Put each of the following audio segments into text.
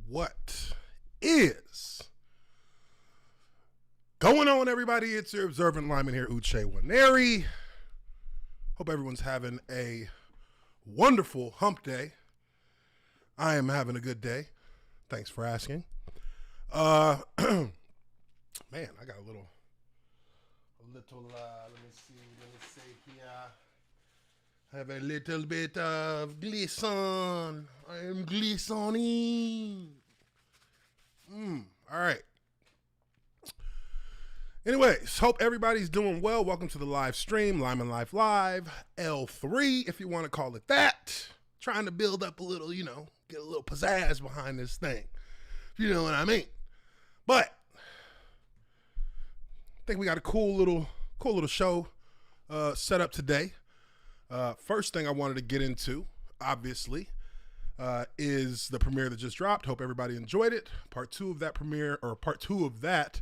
What is going on, everybody? It's your observant lineman here, Uche Nwaneri. Hope everyone's having a wonderful hump day. I am having a good day. Thanks for asking. Man, I got a little, let me see here. I have a little bit of glisten. I am glistening. All right. Anyways, hope everybody's doing well. Welcome to the live stream, Lineman Life Live, L3, if you want to call it that. Trying to build up a little, get a little pizzazz behind this thing. You know what I mean? But I think we got a cool little show set up today. First thing I wanted to get into, obviously, is the premiere that just dropped. Hope everybody enjoyed it. Part two of that premiere, or part two of that,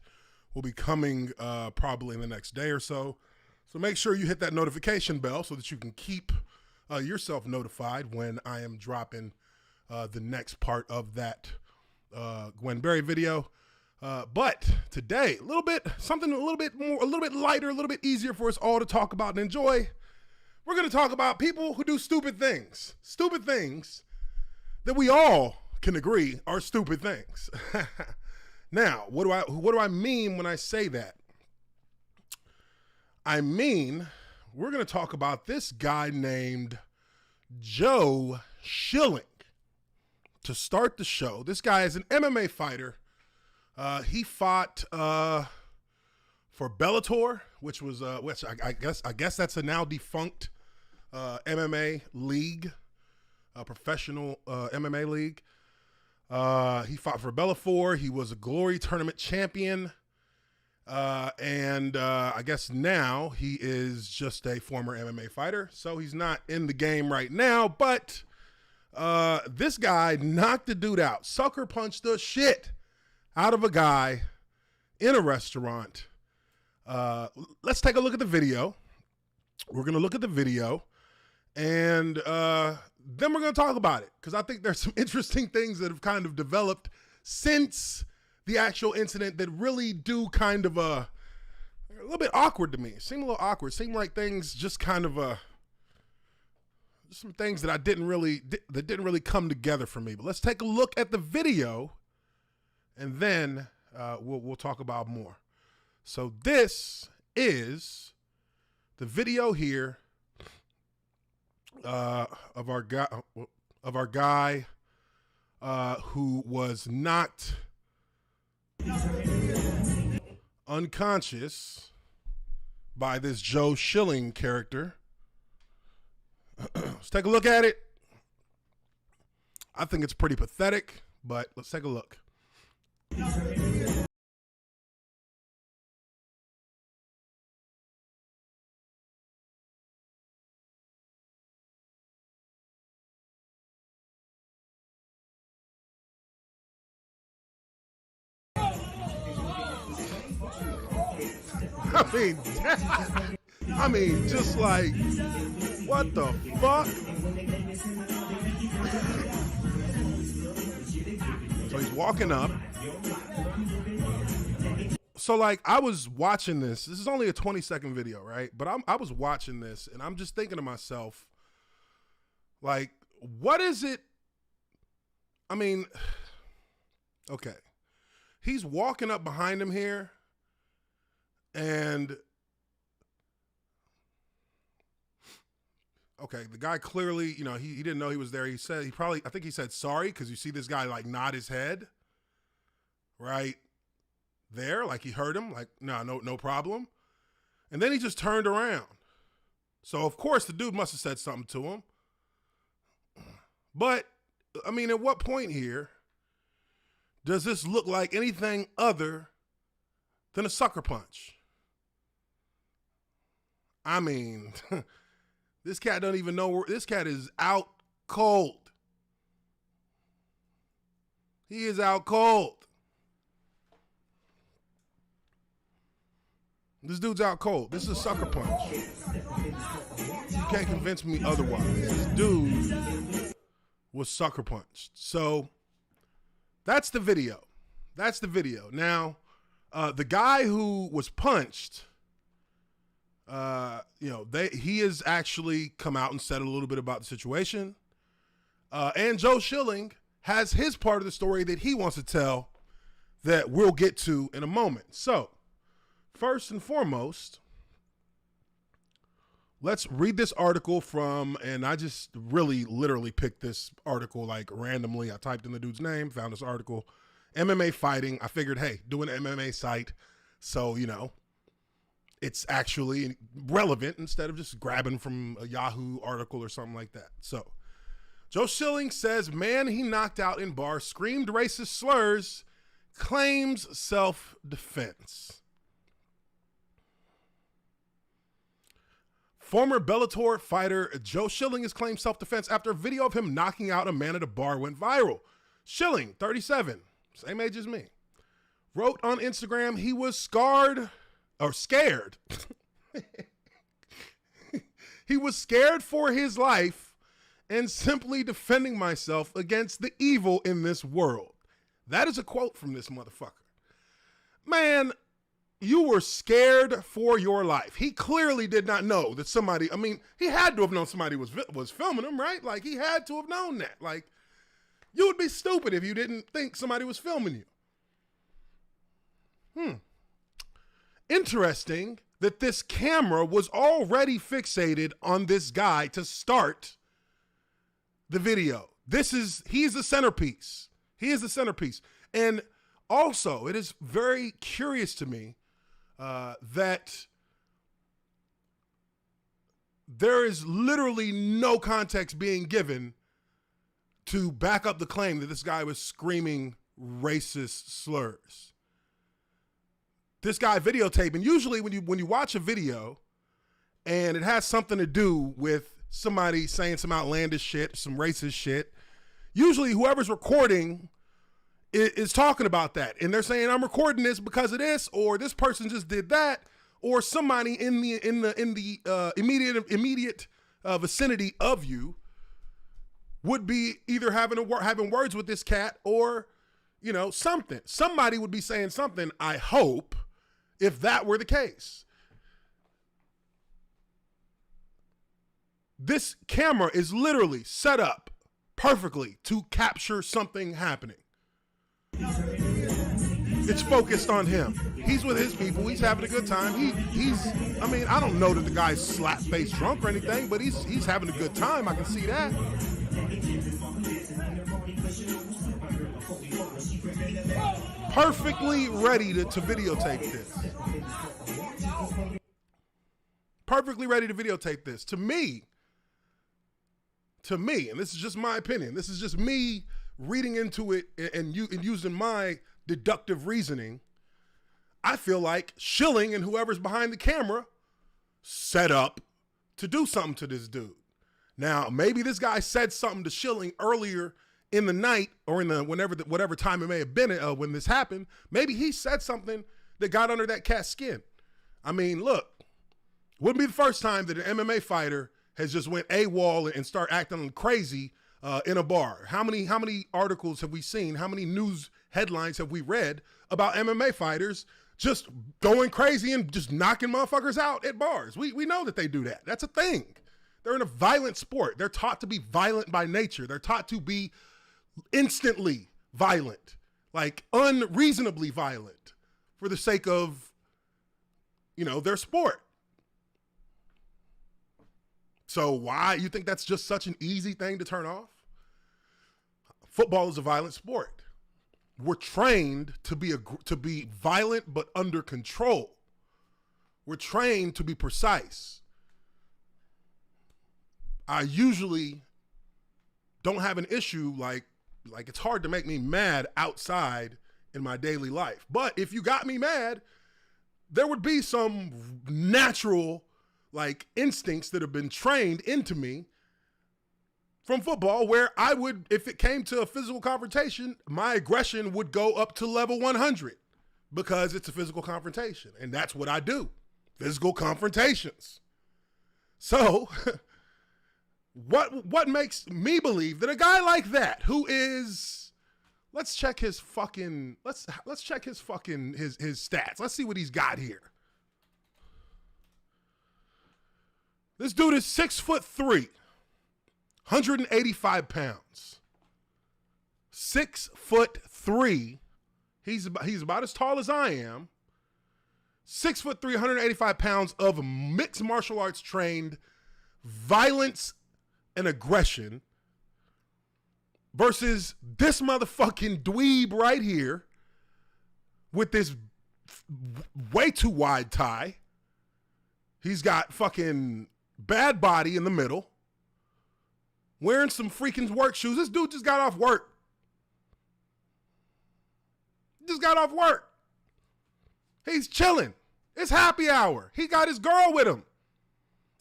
will be coming probably in the next day or so. So make sure you hit that notification bell so that you can keep yourself notified when I am dropping the next part of that Gwen Berry video. But today, something a little bit lighter, a little bit easier for us all to talk about and enjoy. We're going to talk about people who do stupid things that we all can agree are stupid things. Now, what do I mean when I say that? I mean, we're going to talk about this guy named Joe Schilling. To start the show, this guy is an MMA fighter. He fought for Bellator, which I guess that's a now defunct MMA league, a professional MMA league. He fought for Bellator. He was a Glory Tournament champion. And I guess now he is just a former MMA fighter. So he's not in the game right now, but this guy knocked the dude out, sucker punched the shit out of a guy in a restaurant. Let's take a look at the video. We're going to look at the video and then we're going to talk about it, because I think there's some interesting things that have kind of developed since the actual incident that really do kind of a little bit awkward to me. Seem a little awkward. Seem like things just kind of some things that didn't really come together for me. But let's take a look at the video, and then we'll talk about more. So this is the video here of our guy who was knocked unconscious by this Joe Schilling character. Let's take a look at it. I think it's pretty pathetic, but let's take a look. I mean, just like, what the fuck? So he's walking up. So like, I was watching this. This is only a 20-second video, right? But I was watching this, and I'm just thinking to myself, like, what is it? I mean, okay. He's walking up behind him here, and okay, the guy clearly, he didn't know he was there. I think he said sorry, because you see this guy like nod his head right there, like he heard him, like, no problem. And then he just turned around. So of course the dude must have said something to him. But I mean, at what point here does this look like anything other than a sucker punch? I mean, this cat don't even know this cat is out cold. He is out cold. This dude's out cold. This is a sucker punch. You can't convince me otherwise. This dude was sucker punched. So That's the video. That's the video. Now, the guy who was punched, he has actually come out and said a little bit about the situation. And Joe Schilling has his part of the story that he wants to tell that we'll get to in a moment. So, first and foremost, let's read this article from, and I just really literally picked this article like randomly. I typed in the dude's name, found this article, MMA fighting. I figured, hey, do an MMA site. So, it's actually relevant instead of just grabbing from a Yahoo article or something like that. So, Joe Schilling says man he knocked out in bar screamed racist slurs, claims self-defense. Former Bellator fighter Joe Schilling has claimed self-defense after a video of him knocking out a man at a bar went viral. Schilling, 37, same age as me, wrote on Instagram he was scared. He was scared for his life and simply defending myself against the evil in this world. That is a quote from this motherfucker. Man, you were scared for your life. He clearly did not know that somebody, he had to have known somebody was filming him, right? Like, he had to have known that. Like, you would be stupid if you didn't think somebody was filming you. Interesting that this camera was already fixated on this guy to start the video. He's the centerpiece. He is the centerpiece. And also, it is very curious to me that there is literally no context being given to back up the claim that this guy was screaming racist slurs. This guy videotaping, usually when you watch a video and it has something to do with somebody saying some outlandish shit, some racist shit, usually whoever's recording is talking about that. And they're saying, I'm recording this because of this, or this person just did that, or somebody in the immediate vicinity of you would be either having words with this cat or, something. Somebody would be saying something, I hope, if that were the case. This camera is literally set up perfectly to capture something happening. It's focused on him. He's with his people. He's having a good time. I don't know that the guy's slap-faced drunk or anything, but he's having a good time. I can see that. Perfectly ready to videotape this. Perfectly ready to videotape this. To me, and this is just my opinion, this is just me reading into it and using my deductive reasoning, I feel like Schilling and whoever's behind the camera set up to do something to this dude. Now, maybe this guy said something to Schilling earlier in the night or in whatever time it may have been when this happened. Maybe he said something that got under that cat's skin. Look, wouldn't be the first time that an MMA fighter has just went AWOL and start acting crazy in a bar. How many articles have we seen? How many news headlines have we read about MMA fighters just going crazy and just knocking motherfuckers out at bars? We know that they do that. That's a thing. They're in a violent sport. They're taught to be violent by nature. They're taught to be instantly violent, like unreasonably violent for the sake of, their sport. So why you think that's just such an easy thing to turn off? Football is a violent sport. We're trained to be violent but under control. We're trained to be precise. I usually don't have an issue like it's hard to make me mad outside in my daily life. But if you got me mad, there would be some natural instincts that have been trained into me from football where I would, if it came to a physical confrontation, my aggression would go up to level 100 because it's a physical confrontation. And that's what I do. Physical confrontations. So what makes me believe that a guy like that, who is Let's check his fucking let's check his fucking his stats. Let's see what he's got here. This dude is 6'3", 185 pounds. 6'3". He's about as tall as I am. 6'3", 185 pounds of mixed martial arts trained violence and aggression versus this motherfucking dweeb right here with this way too wide tie. He's got fucking bad body in the middle, wearing some freaking work shoes. This dude just got off work. Just got off work. He's chilling. It's happy hour. He got his girl with him.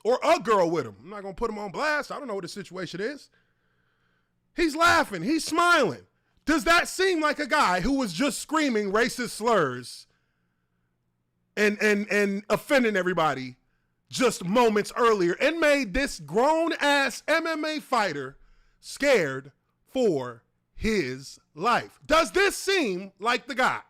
Or a girl with him. I'm not going to put him on blast. I don't know what the situation is. He's laughing. He's smiling. Does that seem like a guy who was just screaming racist slurs and offending everybody just moments earlier and made this grown-ass MMA fighter scared for his life? Does this seem like the guy?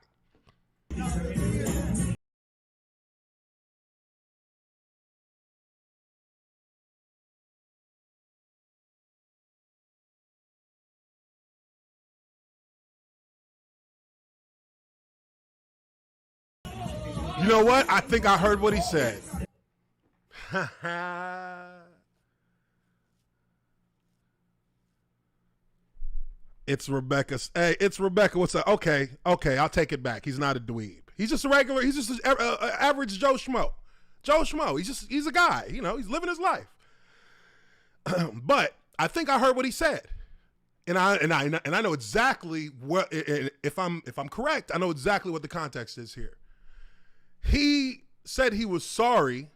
You know what? I think I heard what he said. It's Rebecca. Hey, it's Rebecca. What's up? Okay, I'll take it back. He's not a dweeb. He's just a regular. He's just an average Joe Schmo. Joe Schmo. He's a guy. You know, he's living his life. But I think I heard what he said, and I know exactly what. If I'm correct, I know exactly what the context is here. He said he was sorry,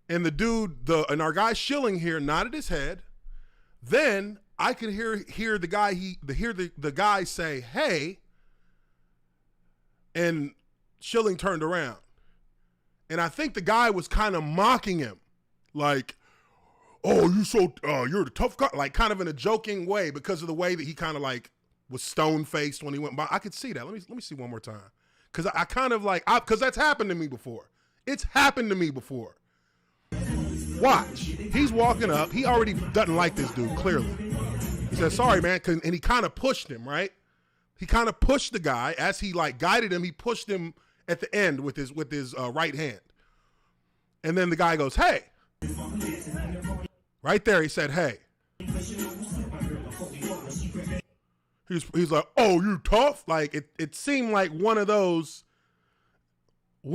and the dude, and our guy Schilling here nodded his head. Then I could hear the guy the guy say, "Hey," and Schilling turned around, and I think the guy was kind of mocking him, like, "Oh, you're the tough guy," like kind of in a joking way because of the way that he kind of like was stone faced when he went by. I could see that. Let me see one more time. Because I kind of like, because that's happened to me before. It's happened to me before. Watch. He's walking up. He already doesn't like this dude, clearly. He said, "Sorry, man." And he kind of pushed him, right? He kind of pushed the guy. As he like guided him, he pushed him at the end with his right hand. And then the guy goes, "Hey." Right there, he said, "Hey." He's like, "Oh, you tough?" Like it seemed like one of those, you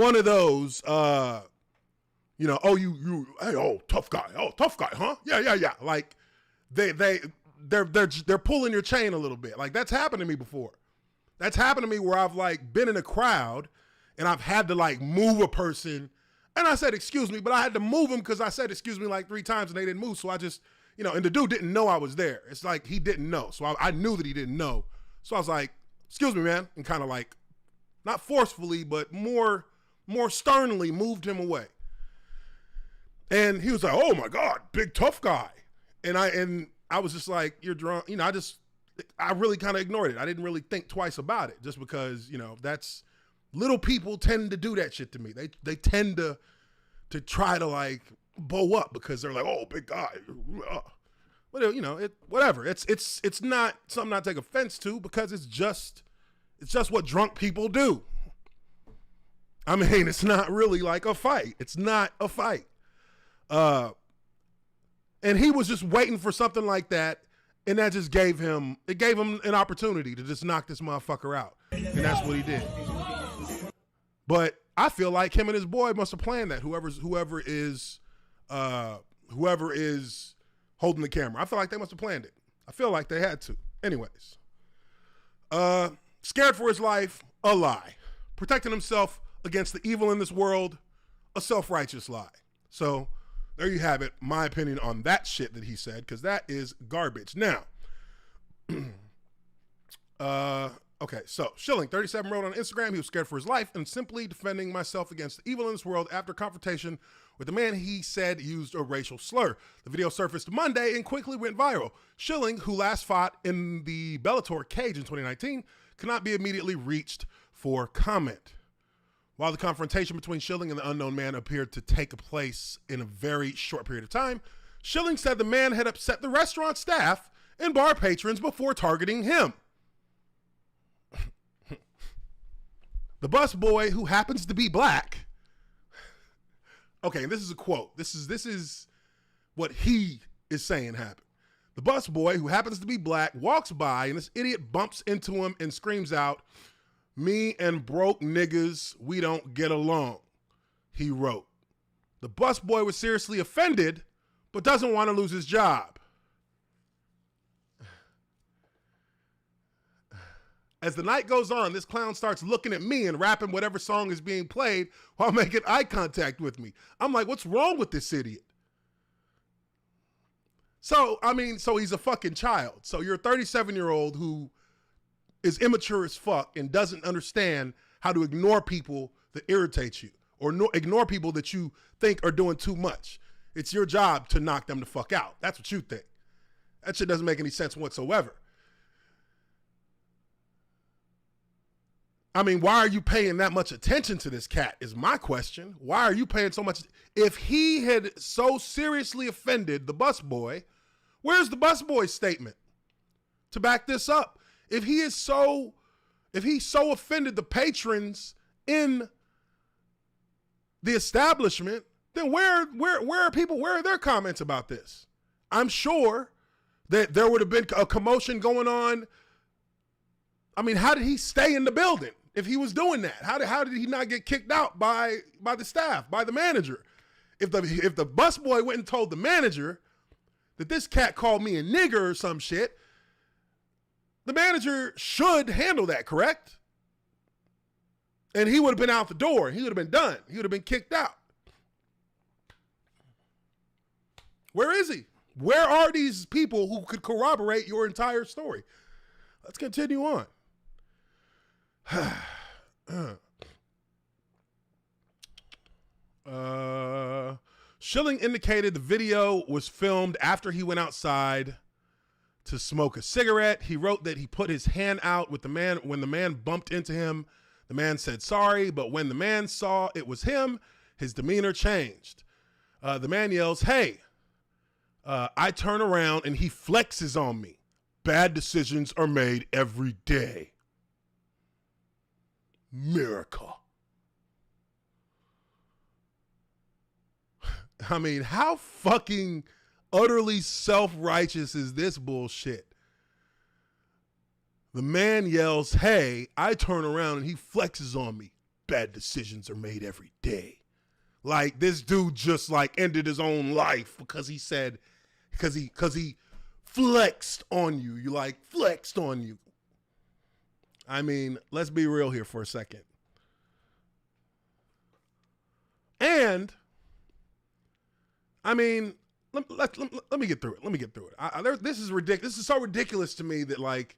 know, "Oh, you, hey, oh, tough guy, huh? Yeah. Like they're pulling your chain a little bit. Like that's happened to me before. That's happened to me where I've like been in a crowd and I've had to like move a person, and I said, "Excuse me," but I had to move him because I said, "Excuse me," like 3 times and they didn't move. So I just, you know, and the dude didn't know I was there. It's like he didn't know. So I knew that he didn't know. So I was like, "Excuse me, man," and kind of like, not forcefully, but more sternly moved him away. And he was like, "Oh my God, big tough guy." And I was just like, "You're drunk." You know, I really kind of ignored it. I didn't really think twice about it just because, you know, that's, little people tend to do that shit to me. They tend to try to like bow up because they're like, "Oh, big guy." Well, you know, whatever. It's not something I take offense to because it's just what drunk people do. I mean, it's not really like a fight. It's not a fight. And he was just waiting for something like that, and that just gave him an opportunity to just knock this motherfucker out. And that's what he did. But I feel like him and his boy must have planned that. Whoever is holding the camera. I feel like they must have planned it. I feel like they had to. Anyways. Scared for his life, a lie. Protecting himself against the evil in this world, a self-righteous lie. So there you have it. My opinion on that shit that he said, because that is garbage. Now, Okay, so Schilling, 37, wrote on Instagram he was scared for his life and simply defending myself against the evil in this world after confrontation with the man he said used a racial slur. The video surfaced Monday and quickly went viral. Schilling, who last fought in the Bellator cage in 2019, could not be immediately reached for comment. While the confrontation between Schilling and the unknown man appeared to take place in a very short period of time, Schilling said the man had upset the restaurant staff and bar patrons before targeting him. The busboy, who happens to be black. Okay, and this is a quote. This is what he is saying happened. The busboy, who happens to be black, walks by and this idiot bumps into him and screams out, "Me and broke niggas, we don't get along," he wrote. The busboy was seriously offended, but doesn't want to lose his job. As the night goes on, this clown starts looking at me and rapping whatever song is being played while making eye contact with me. I'm like, what's wrong with this idiot? So he's a fucking child. So you're a 37-year-old who is immature as fuck and doesn't understand how to ignore people that irritate you or ignore people that you think are doing too much. It's your job to knock them the fuck out. That's what you think. That shit doesn't make any sense whatsoever. I mean, why are you paying that much attention to this cat is my question. Why are you paying so much? If he had so seriously offended the busboy, where's the busboy's statement to back this up? If he so offended the patrons in the establishment, then where are people? Where are their comments about this? I'm sure that there would have been a commotion going on. I mean, how did he stay in the building if he was doing that? How did he not get kicked out by the staff, by the manager? If the busboy went and told the manager that this cat called me a nigger or some shit, the manager should handle that, correct? And he would have been out the door. He would have been done. He would have been kicked out. Where is he? Where are these people who could corroborate your entire story? Let's continue on. Schilling indicated the video was filmed after he went outside to smoke a cigarette. He wrote that he put his hand out with the man when the man bumped into him. The man said sorry, but when the man saw it was him, his demeanor changed. The man yells, "Hey!" I turn around and he flexes on me. Bad decisions are made every day. America. I mean, how fucking utterly self-righteous is this bullshit? The man yells, "Hey," I turn around and he flexes on me. Bad decisions are made every day. Like, this dude just like ended his own life because he said, because he flexed on you. You like flexed on you. I mean, let's be real here for a second. And I mean, let me get through it. Let me get through it. This is ridiculous. This is so ridiculous to me that like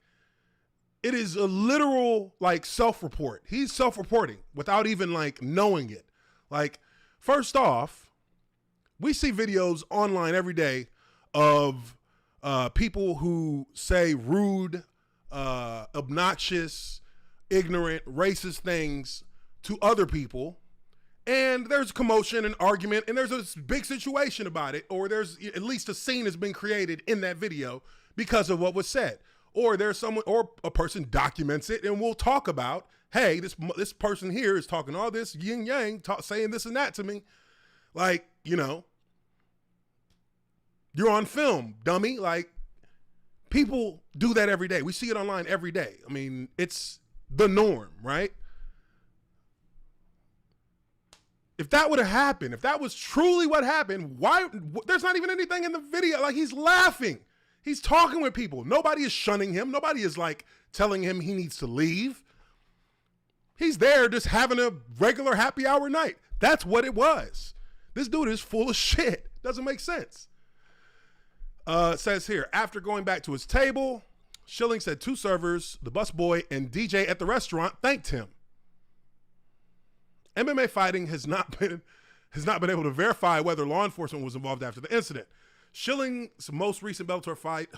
it is a literal like self-report. He's self-reporting without even like knowing it. Like, first off, we see videos online every day of people who say rude, obnoxious, ignorant, racist things to other people. And there's commotion and argument, and there's a big situation about it, or there's at least a scene has been created in that video because of what was said. Or there's someone, or a person documents it, and we'll talk about, hey, this person here is talking all this yin yang, saying this and that to me. Like, you know, you're on film, dummy. Like, people do that every day. We see it online every day. I mean, it's the norm, right? If that would have happened, if that was truly what happened, why? There's not even anything in the video. Like, he's laughing. He's talking with people. Nobody is shunning him. Nobody is like telling him he needs to leave. He's there just having a regular happy hour night. That's what it was. This dude is full of shit. Doesn't make sense. It says here, after going back to his table, Schilling said 2 servers, the busboy and DJ at the restaurant thanked him. MMA fighting has not been able to verify whether law enforcement was involved after the incident. Schilling's most recent Bellator fight,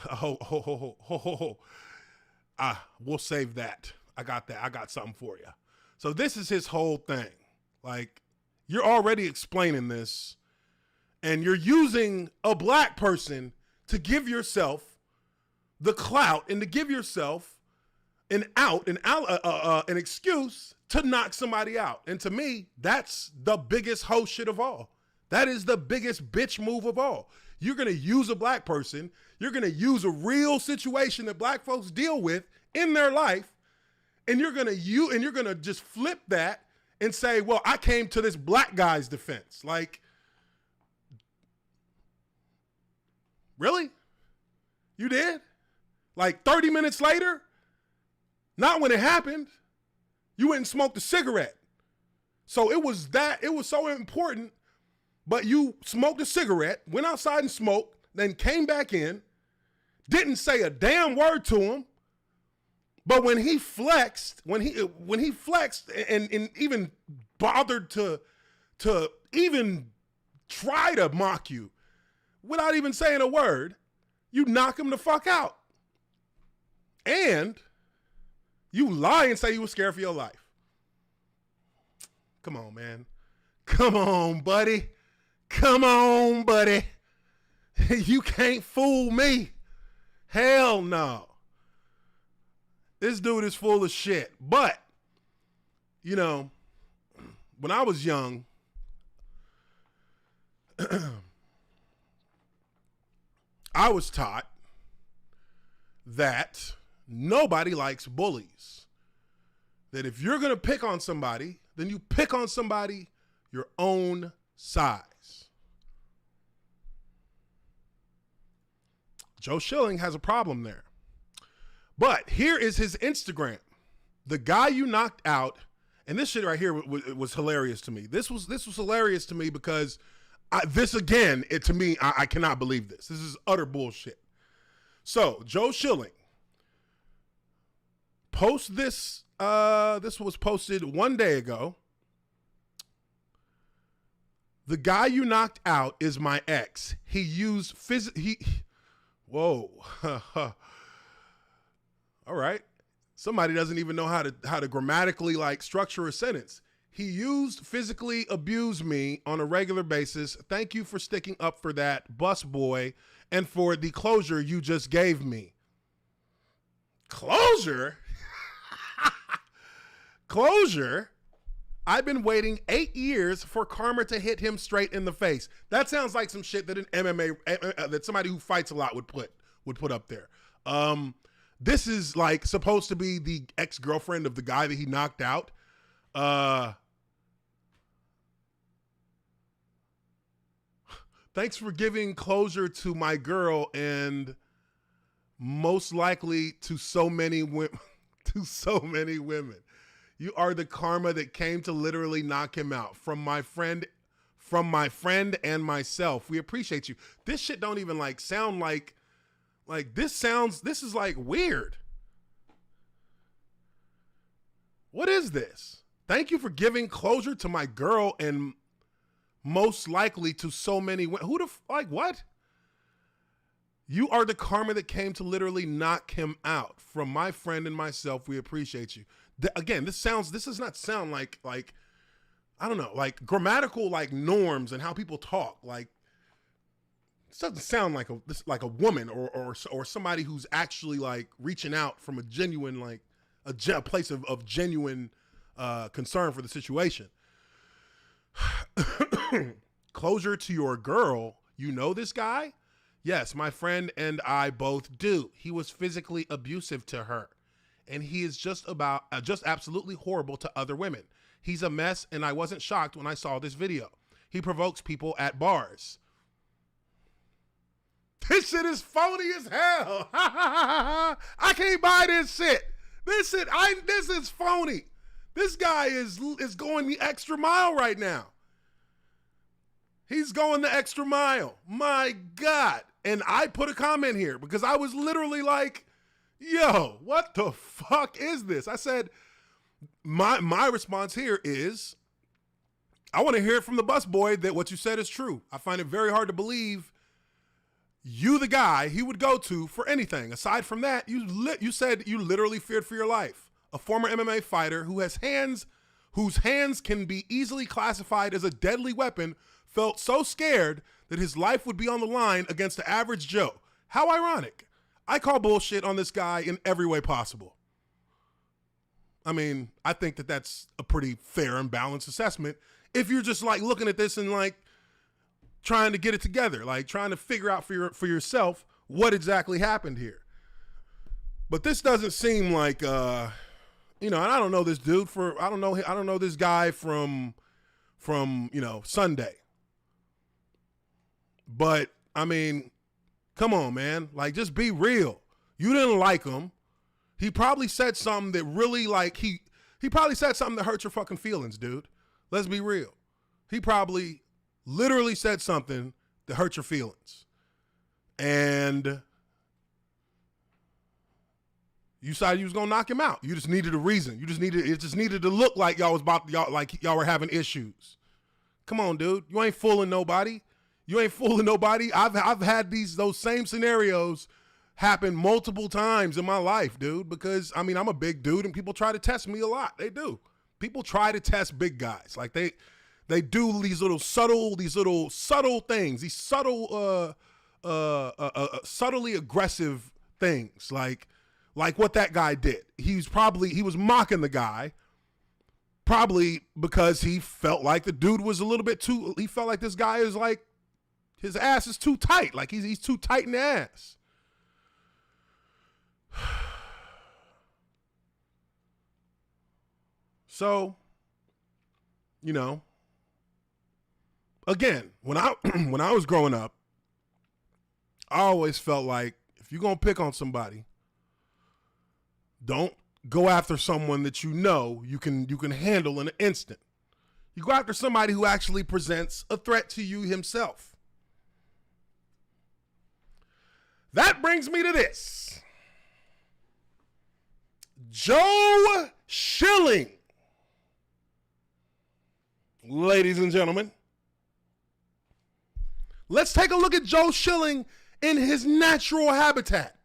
we'll save that. I got that. I got something for you. So this is his whole thing. Like, you're already explaining this, and you're using a black person to give yourself the clout and to give yourself an excuse to knock somebody out. And to me, that's the biggest hoe shit of all. That is the biggest bitch move of all. You're going to use a black person. You're going to use a real situation that black folks deal with in their life. And you're going to just flip that and say, well, I came to this black guy's defense. Like, really? You did? Like 30 minutes later? Not when it happened. You went and smoked a cigarette. So it was so important, but you smoked a cigarette, went outside and smoked, then came back in, didn't say a damn word to him. But when he flexed, and even bothered to even try to mock you without even saying a word, you knock him the fuck out. And you lie and say you were scared for your life. Come on, man. Come on, buddy. Come on, buddy. You can't fool me. Hell no. This dude is full of shit. But, you know, when I was young, I was taught that nobody likes bullies. That if you're going to pick on somebody, then you pick on somebody your own size. Joe Schilling has a problem there. But here is his Instagram. The guy you knocked out, and this shit right here was hilarious to me. This was hilarious to me because to me, I cannot believe this. This is utter bullshit. So Joe Schilling post this. This was posted 1 day ago. The guy you knocked out is my ex. He used whoa. All right. Somebody doesn't even know how to grammatically like structure a sentence. He used physically abused me on a regular basis. Thank you for sticking up for that, bus boy, and for the closure you just gave me. Closure? Closure? I've been waiting 8 years for karma to hit him straight in the face. That sounds like some shit that an MMA that somebody who fights a lot would put up there. This is like supposed to be the ex-girlfriend of the guy that he knocked out. Thanks for giving closure to my girl and most likely to so many women. You are the karma that came to literally knock him out. From my friend and myself. We appreciate you. This shit don't even like sound like this is like weird. What is this? Thank you for giving closure to my girl and most likely to so many women. What? You are the karma that came to literally knock him out. From my friend and myself, we appreciate you. Again, this does not sound like I don't know, like grammatical like norms and how people talk. Like, this doesn't sound like a woman or somebody who's actually like reaching out from a genuine like a place of genuine concern for the situation. Closure to your girl. You know this guy? Yes, my friend and I both do. He was physically abusive to her, and he is just absolutely horrible to other women. He's a mess, and I wasn't shocked when I saw this video. He provokes people at bars. This shit is phony as hell. I can't buy this shit. This is phony. This guy is going the extra mile right now. He's going the extra mile. My God. And I put a comment here because I was literally like, yo, what the fuck is this? I said, my response here is, I want to hear it from the busboy that what you said is true. I find it very hard to believe you the guy he would go to for anything. Aside from that, you said you literally feared for your life. A former MMA fighter whose hands can be easily classified as a deadly weapon felt so scared that his life would be on the line against the average Joe. How ironic. I call bullshit on this guy in every way possible. I mean, I think that that's a pretty fair and balanced assessment if you're just like looking at this and like trying to get it together, like trying to figure out for yourself what exactly happened here. But this doesn't seem like and I don't know this dude I don't know this guy from Sunday. But I mean, come on, man. Like, just be real. You didn't like him. He probably said something that really like he probably said something that hurt your fucking feelings, dude. Let's be real. He probably literally said something that hurt your feelings. And you decided you was gonna knock him out. You just needed a reason. It just needed to look like y'all were having issues. Come on, dude. You ain't fooling nobody. I've had those same scenarios happen multiple times in my life, dude, because I mean, I'm a big dude and people try to test me a lot. They do. People try to test big guys. Like they do these little subtle things, these subtly aggressive things, like what that guy did. He was mocking the guy, probably because he felt like the dude was a little bit he felt like this guy is like, his ass is too tight. Like he's too tight in the ass. So, again, when I was growing up, I always felt like if you're going to pick on somebody, don't go after someone that you can handle in an instant. You go after somebody who actually presents a threat to you himself. That brings me to this. Joe Schilling. Ladies and gentlemen, let's take a look at Joe Schilling in his natural habitat,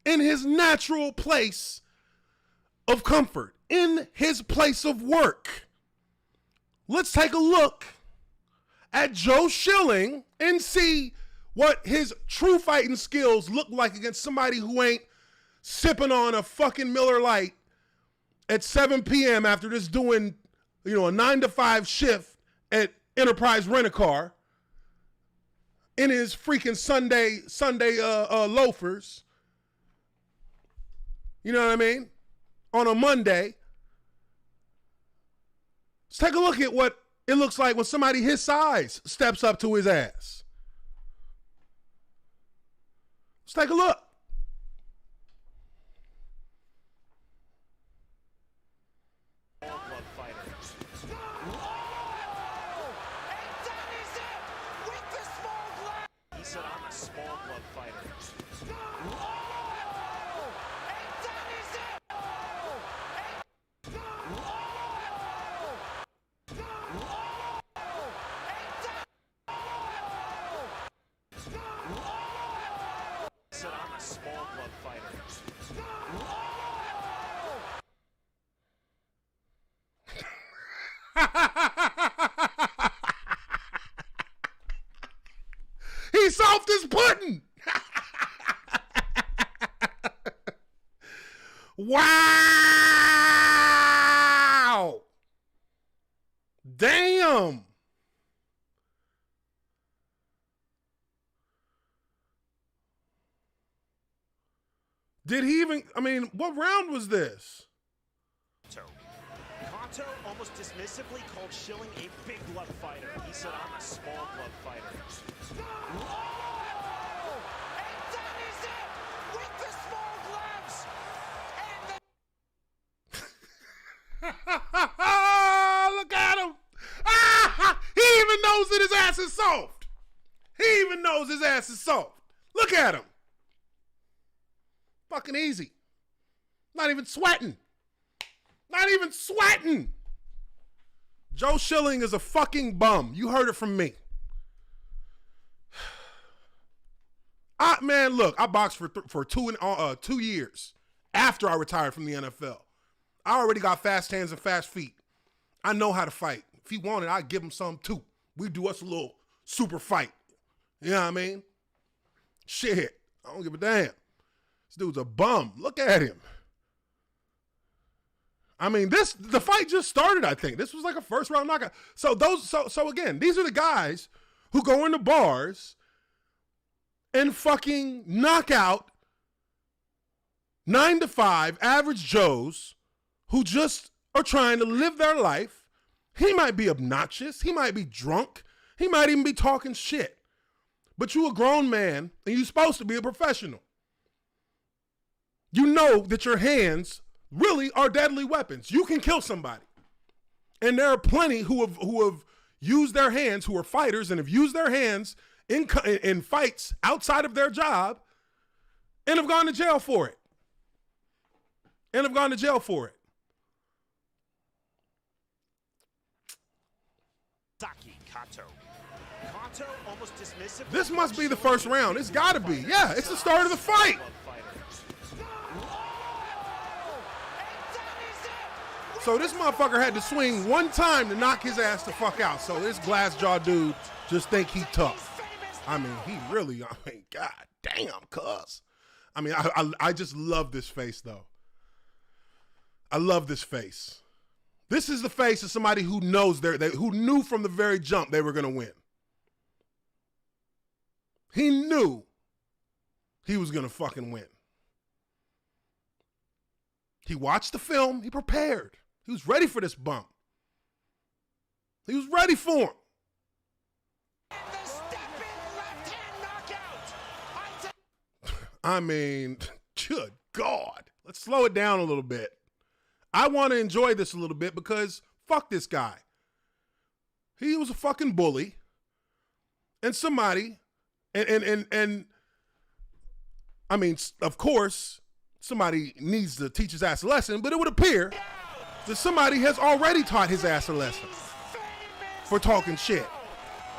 in his natural place of comfort, in his place of work. Let's take a look at Joe Schilling and see what his true fighting skills look like against somebody who ain't sipping on a fucking Miller Lite at 7 p.m. after just doing, a 9-to-5 shift at Enterprise Rent-A-Car in his freaking Sunday loafers. You know what I mean? On a Monday. Let's take a look at what it looks like when somebody his size steps up to his ass. Let's take a look. He said, I'm a small glove fighter. He said, I'm a small glove fighter. He's soft as pudding. Wow. Damn. Did he even, what round was this? Kato almost dismissively called Schilling a big glove fighter. He said, I'm a small glove fighter. Whoa! And that is it! With the small gloves! And Look at him! He even knows that his ass is soft. He even knows his ass is soft. Look at him. Fucking easy. Not even sweating. Not even sweating. Joe Schilling is a fucking bum. You heard it from me. Man, look, I boxed for 2 years after I retired from the NFL. I already got fast hands and fast feet. I know how to fight. If he wanted, I'd give him some too. We do us a little super fight. You know what I mean? Shit, I don't give a damn. This dude's a bum. Look at him. I mean, the fight just started, I think. This was like a first round knockout. So again, these are the guys who go into bars and fucking knock out 9 to 5 average Joes who just are trying to live their life. He might be obnoxious. He might be drunk. He might even be talking shit. But you a grown man and you're supposed to be a professional. You know that your hands really are deadly weapons. You can kill somebody. And there are plenty who have used their hands, who are fighters and have used their hands in fights outside of their job and have gone to jail for it. Almost dismissively. This must be the first round. It's got to be. Yeah, it's the start of the fight. So this motherfucker had to swing one time to knock his ass the fuck out. So this glass jaw dude just think he tough. I mean, god damn, cuz. I mean, I just love this face though. I love this face. This is the face of somebody who knows who knew from the very jump they were gonna win. He knew he was gonna fucking win. He watched the film, he prepared. He was ready for this bump. He was ready for him. I mean, good God. Let's slow it down a little bit. I want to enjoy this a little bit because fuck this guy. He was a fucking bully. And somebody, and I mean, of course, somebody needs to teach his ass a lesson, but it would appear that somebody has already taught his ass a lesson for talking shit.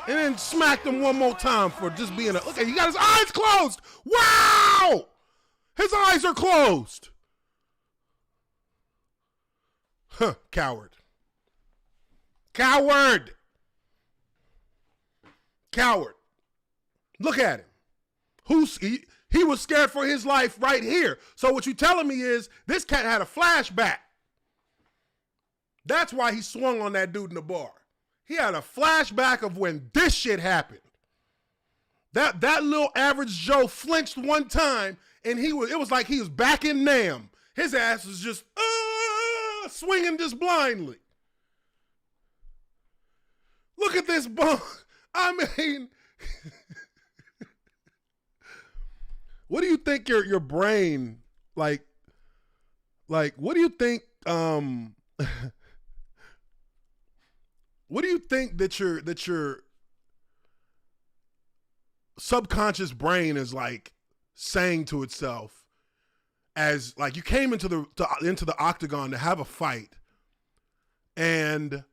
And then smacked him one more time for just being look at, he got his eyes closed. Wow! His eyes are closed. Huh, coward. Coward. Coward. Look at him. He was scared for his life right here. So what you telling me is this cat had a flashback. That's why he swung on that dude in the bar. He had a flashback of when this shit happened. That little average Joe flinched one time and it was like he was back in Nam. His ass was just swinging just blindly. Look at this bum. I mean, what do you think your brain like what do you think what do you think that your subconscious brain is like saying to itself as like you came into the octagon to have a fight, and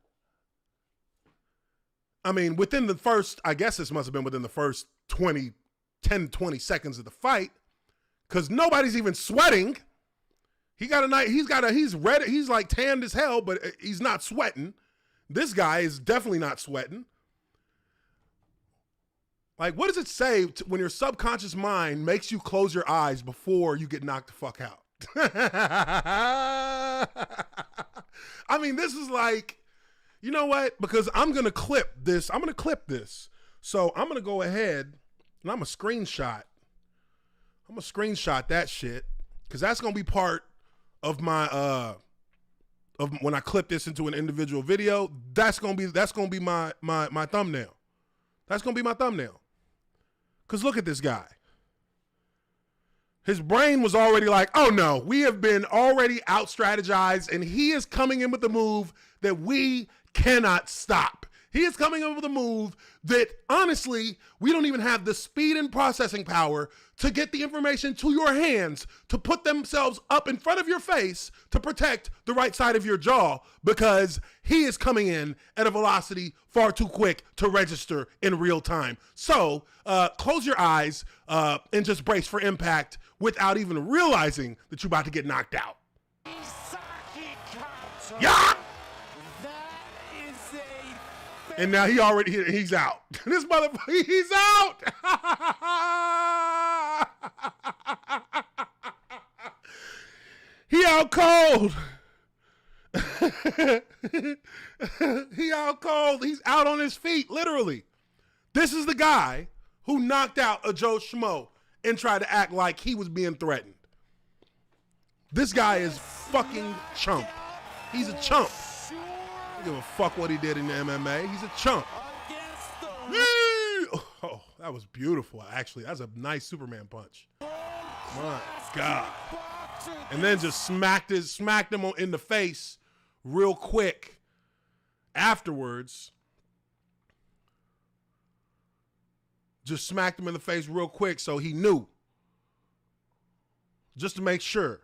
I mean within the first, I guess this must have been within the first 10 to 20 seconds of the fight, because nobody's even sweating. He's red, he's like tanned as hell, but he's not sweating. This guy is definitely not sweating. Like, what does it say when your subconscious mind makes you close your eyes before you get knocked the fuck out? I mean, this is like, you know what? Because I'm going to clip this. So I'm going to go ahead and I'm going to screenshot that shit, because that's going to be part of my, of when I clip this into an individual video. That's gonna be my thumbnail. That's gonna be my thumbnail. Cause look at this guy. His brain was already like, oh no, we have been already out strategized, and he is coming in with a move that we cannot stop. He is coming up with a move that, honestly, we don't even have the speed and processing power to get the information to your hands to put themselves up in front of your face to protect the right side of your jaw, because he is coming in at a velocity far too quick to register in real time. So close your eyes and just brace for impact without even realizing that you're about to get knocked out. Yeah! And now he's out. This motherfucker, he's out. He out cold. He out cold. He's out on his feet, literally. This is the guy who knocked out a Joe Schmo and tried to act like he was being threatened. This guy is fucking chump. He's a chump. I don't give a fuck what he did in the MMA. He's a chump. Oh, that was beautiful, actually. That's a nice Superman punch. My God. And then just smacked him in the face real quick afterwards. Just smacked him in the face real quick so he knew. Just to make sure.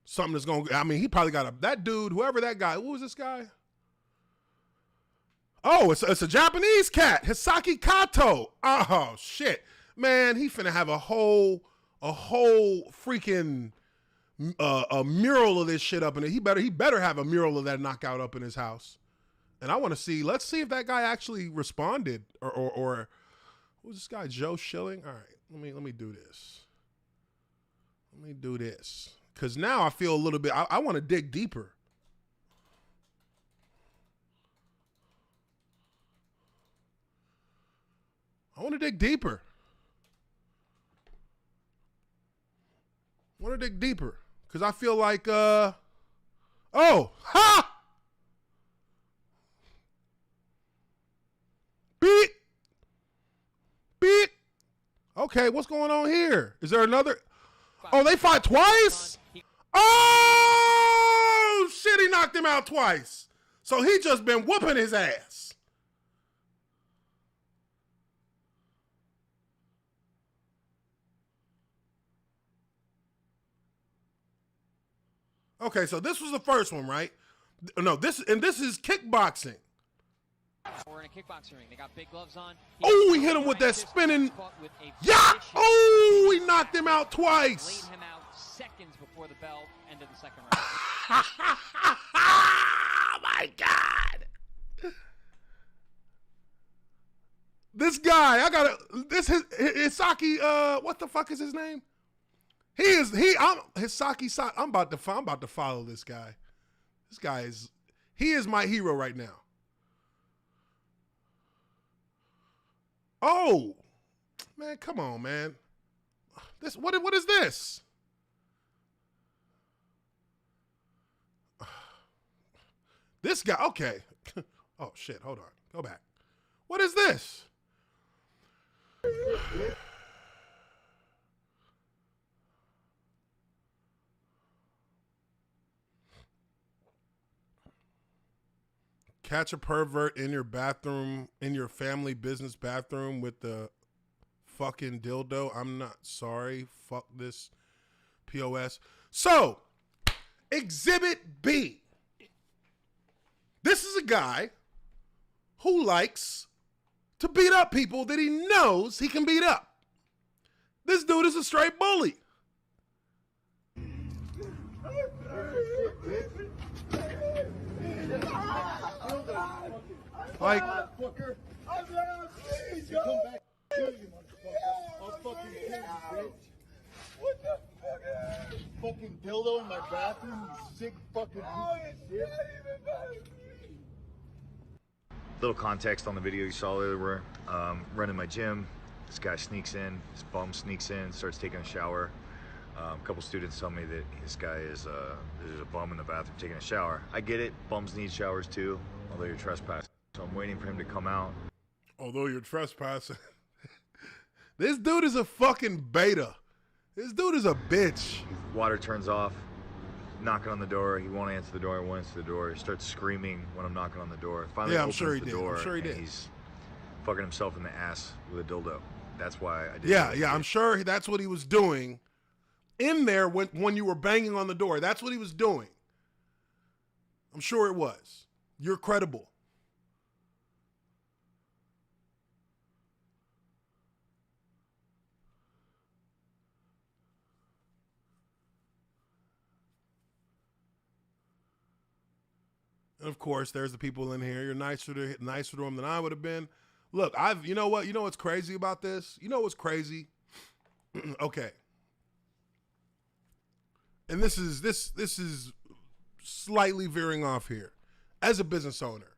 Something that's going to, I mean, he probably got that dude, whoever that guy, who was this guy? Oh, it's a Japanese cat, Hisaki Kato. Oh, shit. Man, he finna have a whole freaking a mural of this shit up in it. He better have a mural of that knockout up in his house. And I want to see, let's see if that guy actually responded or who's this guy, Joe Schilling? All right, let me do this. Let me do this. Because now I feel a little bit, I want to dig deeper. I want to dig deeper. I want to dig deeper. Because I feel like, oh, ha! Beat. Beat. Okay, what's going on here? Is there another? Oh, they fought twice? Oh, shit, he knocked him out twice. So he just been whooping his ass. Okay, so this was the first one, right? No, this is kickboxing. We're in a kickboxing ring. They got big gloves on. Oh, he hit him with that spinning. Yeah. Oh, he knocked him out twice. Laid him out seconds before the bell ended the second round. Oh my God. This guy, Hisaki, what the fuck is his name? Hisaki, I'm about to follow this guy. This guy he is my hero right now. Oh, man, come on, man. What is this? This guy, okay. Oh, shit, hold on. Go back. What is this? Catch a pervert in your bathroom, in your family business bathroom with the fucking dildo. I'm not sorry. Fuck this POS. So, Exhibit B. This is a guy who likes to beat up people that he knows he can beat up. This dude is a straight bully. Like, I'll fucking kill you, motherfucker. I'll fucking kill you, bitch. What the fuck? Fucking dildo in my bathroom, you sick fucking shit. Little context on the video you saw earlier. Running my gym. This guy sneaks in, his bum sneaks in, starts taking a shower. A couple students tell me that this guy there's a bum in the bathroom taking a shower. I get it, bums need showers too, although you're trespassing. So I'm waiting for him to come out. Although you're trespassing. This dude is a fucking beta. This dude is a bitch. Water turns off. knocking on the door. He won't answer the door. I won't answer the door. He starts screaming when I'm knocking on the door. Finally Yeah, I'm opens sure he the did. door, I'm sure he and did. he's fucking himself in the ass with a dildo. That's why I did. Yeah, yeah, I'm sure that's what he was doing in there when you were banging on the door. That's what he was doing. I'm sure it was. You're credible. And of course, there's the people in here. You're nicer to them than I would have been. Look, you know what? You know what's crazy about this? You know what's crazy? Okay. And this is slightly veering off here. As a business owner,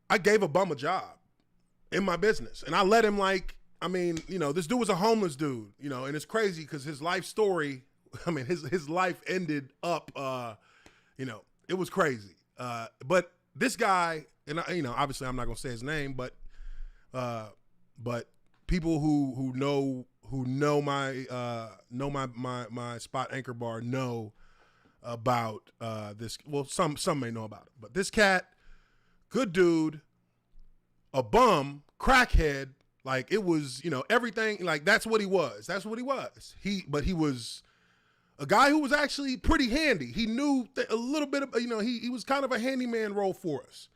I gave a bum a job in my business, and I let him this dude was a homeless dude, and it's crazy because his life story, his life ended up, it was crazy. But this guy, and obviously I'm not gonna say his name, but people who know my spot anchor bar know about this. Well, some may know about it, but this cat, good dude, a bum, crackhead, like it was, everything, like that's what he was. That's what he was. But he was a guy who was actually pretty handy. He knew a little bit of, he was kind of a handyman role for us.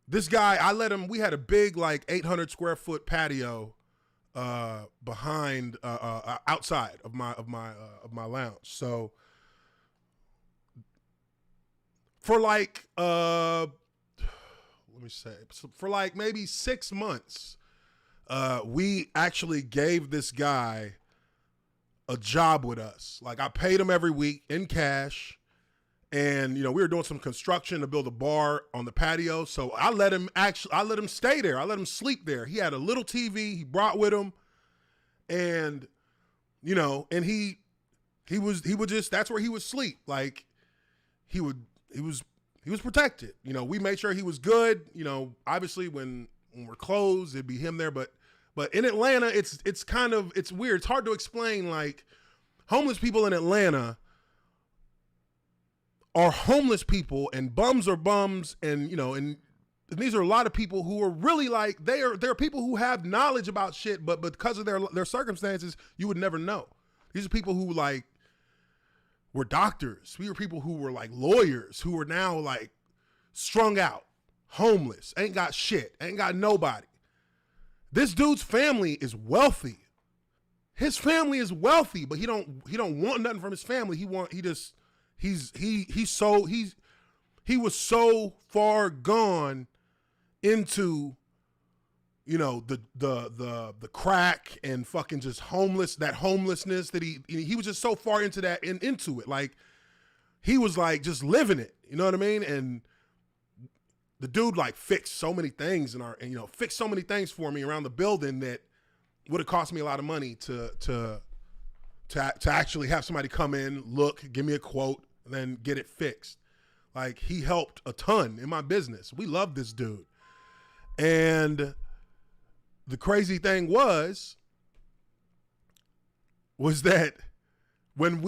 This guy, I let him, we had a big, like 800 square foot patio behind, outside of my lounge. So for like, let me say, for like maybe 6 months, we actually gave this guy a job with us. Like I paid him every week in cash. And, we were doing some construction to build a bar on the patio. So I let him stay there. I let him sleep there. He had a little TV he brought with him. And, and he would just, that's where he would sleep. Like he was protected. We made sure he was good. Obviously when we're closed, it'd be him there. But in Atlanta, it's weird. It's hard to explain. Like homeless people in Atlanta are homeless people and bums are bums. And, and these are a lot of people who are really like, they're people who have knowledge about shit, but because of their circumstances, you would never know. These are people who like were doctors. We were people who were like lawyers who are now like strung out, homeless, ain't got shit, ain't got nobody. This dude's family is wealthy. His family is wealthy, but he don't want nothing from his family. He was so far gone into, the crack and fucking just homelessness that he was just so far into that and into it. Like he was like just living it, you know what I mean? And the dude like fixed so many things fixed so many things for me around the building that would have cost me a lot of money to actually have somebody come in, look, give me a quote, and then get it fixed. Like he helped a ton in my business. We love this dude. And the crazy thing was that when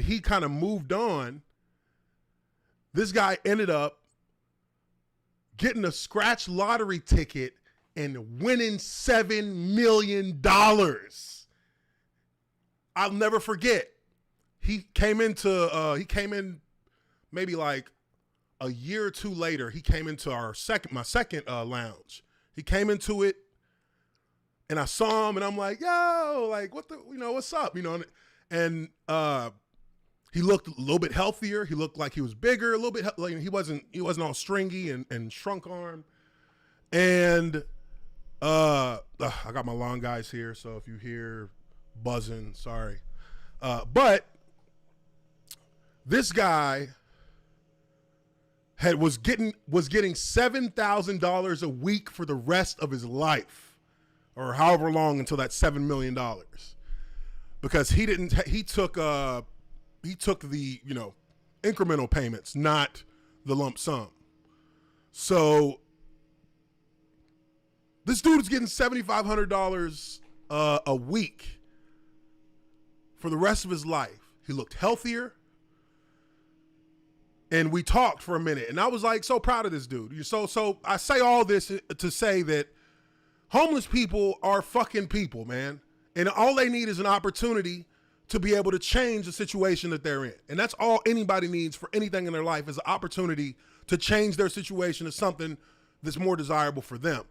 he kind of moved on, this guy ended up getting a scratch lottery ticket and winning $7 million. I'll never forget. He came in maybe like a year or two later. He came into my second lounge. He came into it and I saw him and I'm like, yo, like what's up? And he looked a little bit healthier. He looked like he was bigger, a little bit, like he wasn't all stringy and shrunk arm. And I got my lawn guys here, so if you hear buzzing, sorry. But this guy was getting $7,000 a week for the rest of his life, or however long until that $7 million, because he took the incremental payments, not the lump sum. So This dude is getting $7,500 a week for the rest of his life. He looked healthier. And we talked for a minute. And I was like so proud of this dude. So I say all this to say that homeless people are fucking people, man. And all they need is an opportunity to be able to change the situation that they're in. And that's all anybody needs for anything in their life is an opportunity to change their situation to something that's more desirable for them,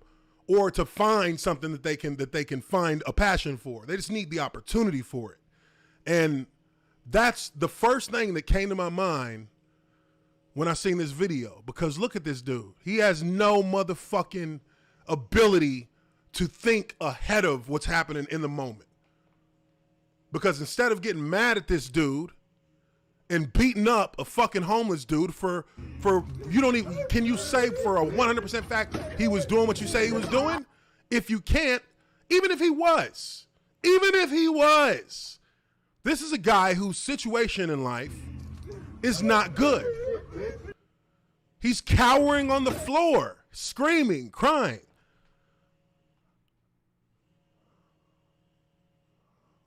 or to find something that they can find a passion for. They just need the opportunity for it. And that's the first thing that came to my mind when I seen this video, because look at this dude. He has no motherfucking ability to think ahead of what's happening in the moment. Because instead of getting mad at this dude and beating up a fucking homeless dude for you don't even, can you say for a 100% fact he was doing what you say he was doing? If you can't, even if he was, this is a guy whose situation in life is not good. He's cowering on the floor, screaming, crying.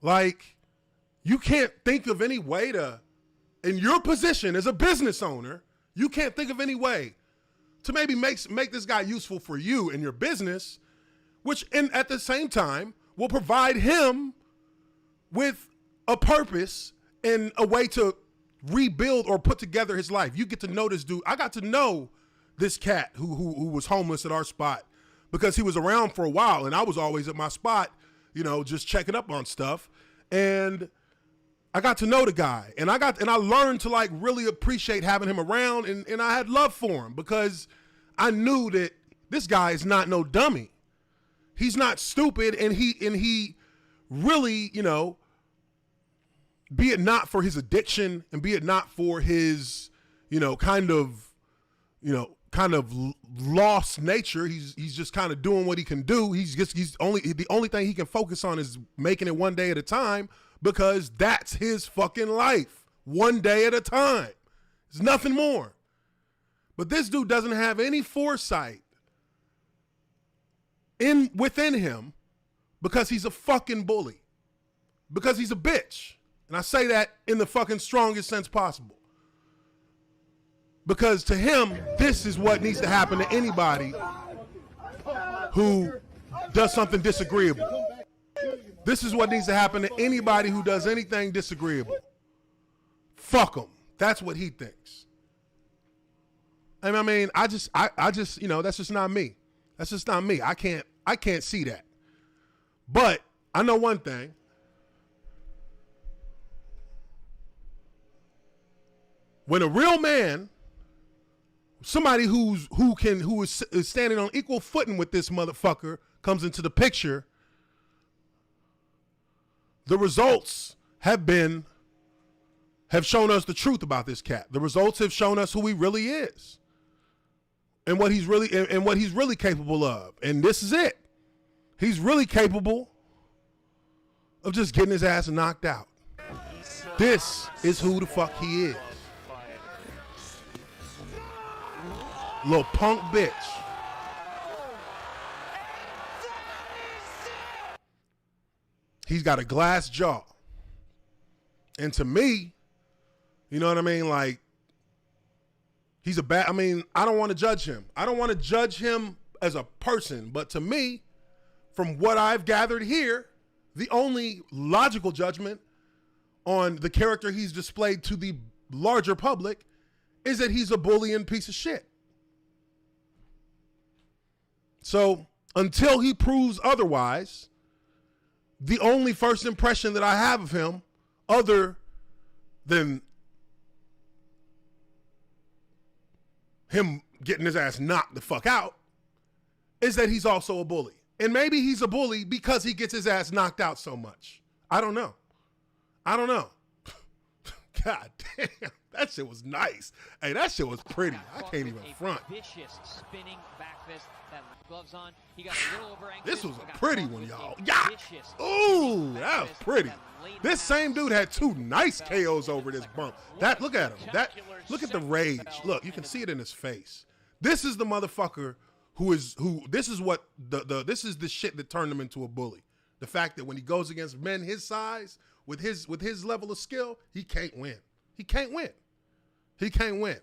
Like, you can't think of any way to, in your position as a business owner, you can't think of any way to maybe make this guy useful for you and your business, which at the same time will provide him with a purpose and a way to rebuild or put together his life. You get to know this dude. I got to know this cat who was homeless at our spot because he was around for a while and I was always at my spot, you know, just checking up on stuff. And I got to know the guy and I learned to like really appreciate having him around, and I had love for him because I knew that this guy is not no dummy. He's not stupid, and he really, you know, be it not for his addiction and be it not for his, you know, kind of lost nature. He's just kind of doing what he can do. The only thing he can focus on is making it one day at a time, because that's his fucking life. One day at a time. There's nothing more. But this dude doesn't have any foresight within him because he's a fucking bully. Because he's a bitch. And I say that in the fucking strongest sense possible. Because to him, this is what needs to happen to anybody who does something disagreeable. This is what needs to happen to anybody who does anything disagreeable. Fuck him. That's what he thinks. And I mean, I just, you know, that's just not me. That's just not me. I can't see that. But I know one thing. When a real man, somebody who is standing on equal footing with this motherfucker comes into the picture, the results have shown us the truth about this cat. The results have shown us who he really is and what he's really capable of. And this is it. He's really capable of just getting his ass knocked out. This is who the fuck he is. Little punk bitch. He's got a glass jaw. And to me, you know what I mean? Like, he's I mean, I don't want to judge him. I don't want to judge him as a person. But to me, from what I've gathered here, the only logical judgment on the character he's displayed to the larger public is that he's a bully and piece of shit. So until he proves otherwise, the only first impression that I have of him, other than him getting his ass knocked the fuck out, is that he's also a bully. And maybe he's a bully because he gets his ass knocked out so much. I don't know. God damn, that shit was nice. Hey, that shit was pretty. I can't even front. Vicious spinning back fist, that gloves on. He got a little over ankle. This was a pretty one, y'all. Yeah. Ooh, that was pretty. This same dude had two nice KOs over this bump. Look at him. Look at the rage. Look, you can see it in his face. This is the motherfucker this is what this is the shit that turned him into a bully. The fact that when he goes against men his size with his level of skill, he can't win. He can't win. He can't win.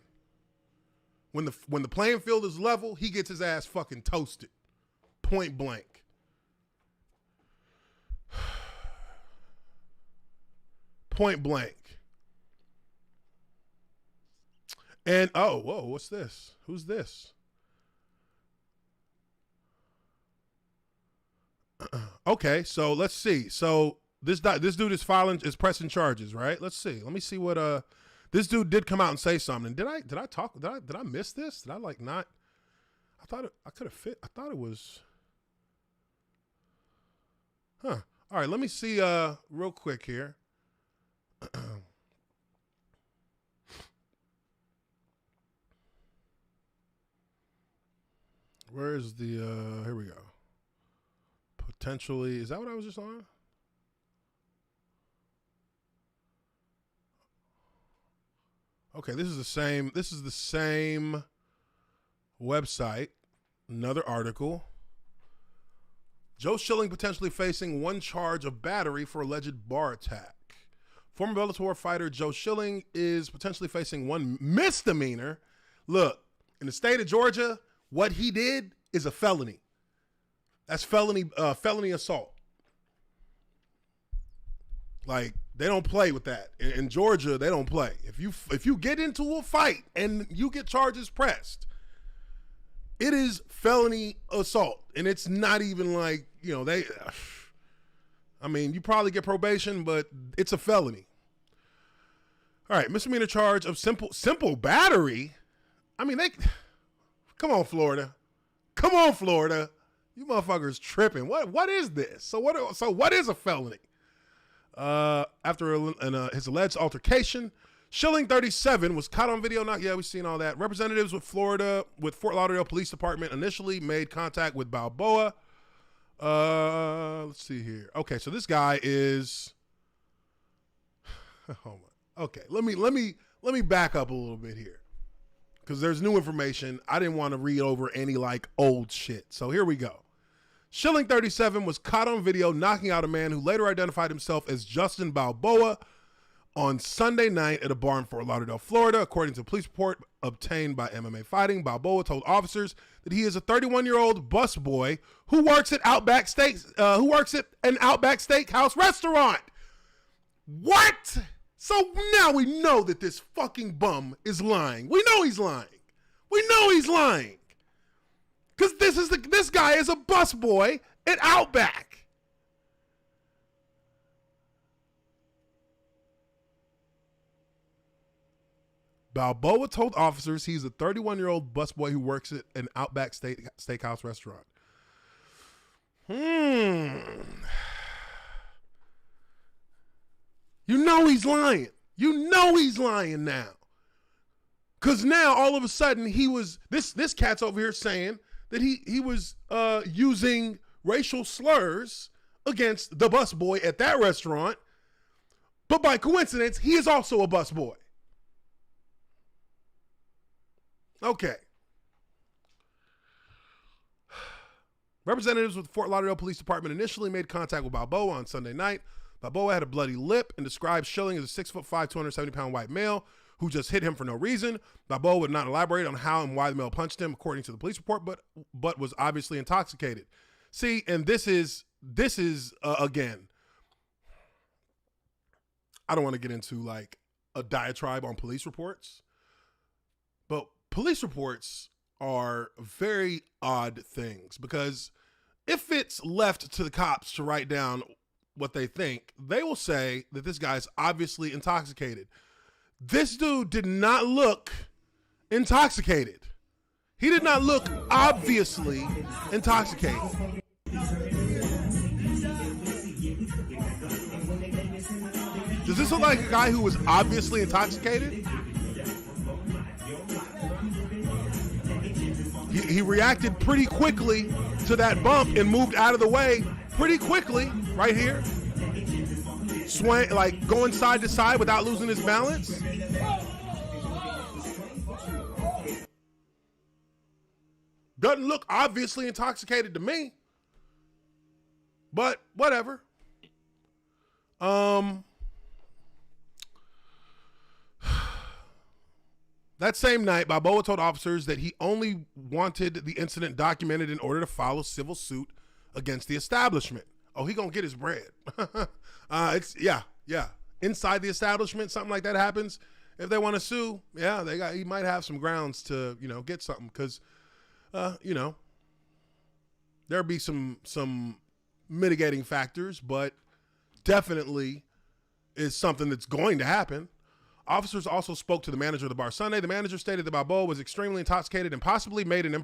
When the playing field is level, he gets his ass fucking toasted. Point blank. Point blank. And oh, whoa, what's this? Who's this? Okay, so let's see. So this dude is pressing charges, right? Let's see. Let me see what this dude did come out and say something. Did I miss this? Did I like not? I thought I could have fit. I thought it was. Huh. All right, let me see real quick here. Where is the here we go. Potentially, is that what I was just on? Okay, this is the same website. Another article. Joe Schilling potentially facing one charge of battery for alleged bar attack. Former Bellator fighter Joe Schilling is potentially facing one misdemeanor. Look, in the state of Georgia, what he did is a felony. That's felony assault. Like, they don't play with that. In Georgia, they don't play. If you get into a fight and you get charges pressed, it is felony assault. And it's not even like, you probably get probation, but it's a felony. All right, misdemeanor charge of simple battery. I mean, come on, Florida. Come on, Florida. You motherfuckers tripping. What is this? So what is a felony? After his alleged altercation, Schilling, 37, was caught on video. We've seen all that. Representatives with Fort Lauderdale Police Department initially made contact with Balboa. Let's see here. Okay, so this guy is. Oh my. Okay, let me back up a little bit here, because there's new information. I didn't want to read over any like old shit. So here we go. Schilling, 37, was caught on video knocking out a man who later identified himself as Justin Balboa on Sunday night at a bar in Fort Lauderdale, Florida. According to a police report obtained by MMA Fighting, Balboa told officers that he is a 31-year-old busboy who works at an Outback Steakhouse restaurant. What? So now we know that this fucking bum is lying. We know he's lying. Because this guy is a busboy at Outback. Balboa told officers he's a 31-year-old busboy who works at an Outback Steakhouse restaurant. You know he's lying. You know he's lying now. Because now, all of a sudden, this cat's over here saying that he was using racial slurs against the busboy at that restaurant. But by coincidence, he is also a busboy. Okay. Representatives with the Fort Lauderdale Police Department initially made contact with Balboa on Sunday night. Balboa had a bloody lip and described Schilling as a 6'5", 270-pound white male who just hit him for no reason. Balboa would not elaborate on how and why the male punched him, according to the police report, but was obviously intoxicated. See, and this is again, I don't want to get into like a diatribe on police reports, but police reports are very odd things, because if it's left to the cops to write down what they think, they will say that this guy's obviously intoxicated. This dude did not look intoxicated. He did not look obviously intoxicated. Does this look like a guy who was obviously intoxicated? He reacted pretty quickly to that bump and moved out of the way pretty quickly right here. Swing, like going side to side without losing his balance. Doesn't look obviously intoxicated to me. But whatever. That same night, Balboa told officers that he only wanted the incident documented in order to file a civil suit against the establishment. Oh, he gonna get his bread. Yeah. Inside the establishment, something like that happens. If they want to sue, yeah, he might have some grounds to, get something because, there'll be some mitigating factors, but definitely is something that's going to happen. Officers also spoke to the manager of the bar Sunday. The manager stated that Balboa was extremely intoxicated and possibly made an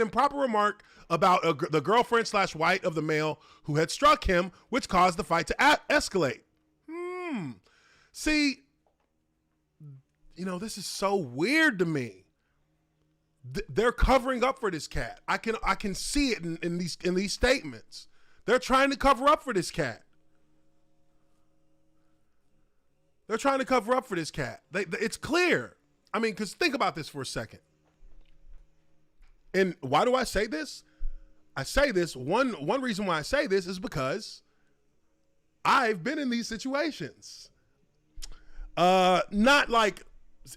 improper remark about the girlfriend / wife of the male who had struck him, which caused the fight to escalate. See, this is so weird to me. They're covering up for this cat. I can see it in these statements. They're trying to cover up for this cat. They're trying to cover up for this cat. It's clear. I mean, because think about this for a second. And why do I say this? I say this, one reason why I say this is because I've been in these situations. Not like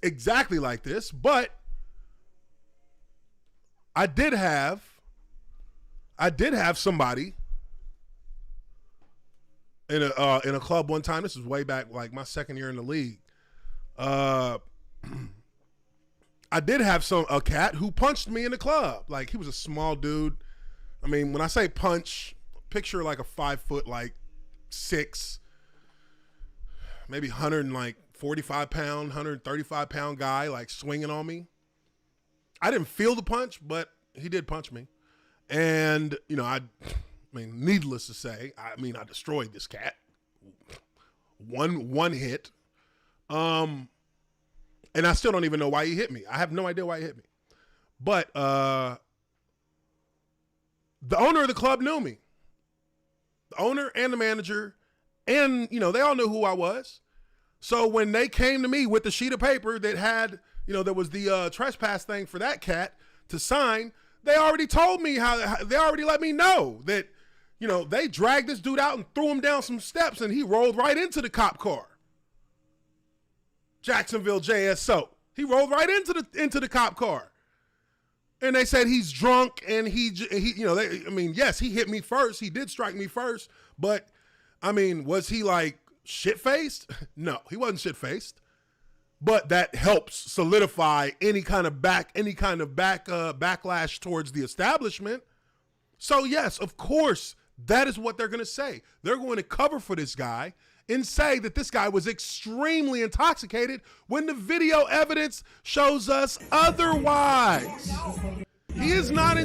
exactly like this, but I did have somebody in a club one time. This was way back, like my second year in the league. I did have a cat who punched me in the club. Like, he was a small dude. I mean, when I say punch, picture like a 5 foot, like 6, maybe 145 pound, 135 pound guy, like swinging on me. I didn't feel the punch, but he did punch me. And, I mean, needless to say, I destroyed this cat. One hit. And I still don't even know why he hit me. I have no idea why he hit me. But the owner of the club knew me. The owner and the manager, and, they all knew who I was. So when they came to me with the sheet of paper that had, there was the trespass thing for that cat to sign, they already told me they already let me know that, they dragged this dude out and threw him down some steps and he rolled right into the cop car. Jacksonville JSO. He rolled right into the cop car. And they said he's drunk and yes, he hit me first. He did strike me first, but was he like shit-faced? No, he wasn't shit-faced. But that helps solidify any kind of backlash towards the establishment. So yes, of course, that is what they're going to say. They're going to cover for this guy and say that this guy was extremely intoxicated when the video evidence shows us otherwise. He is not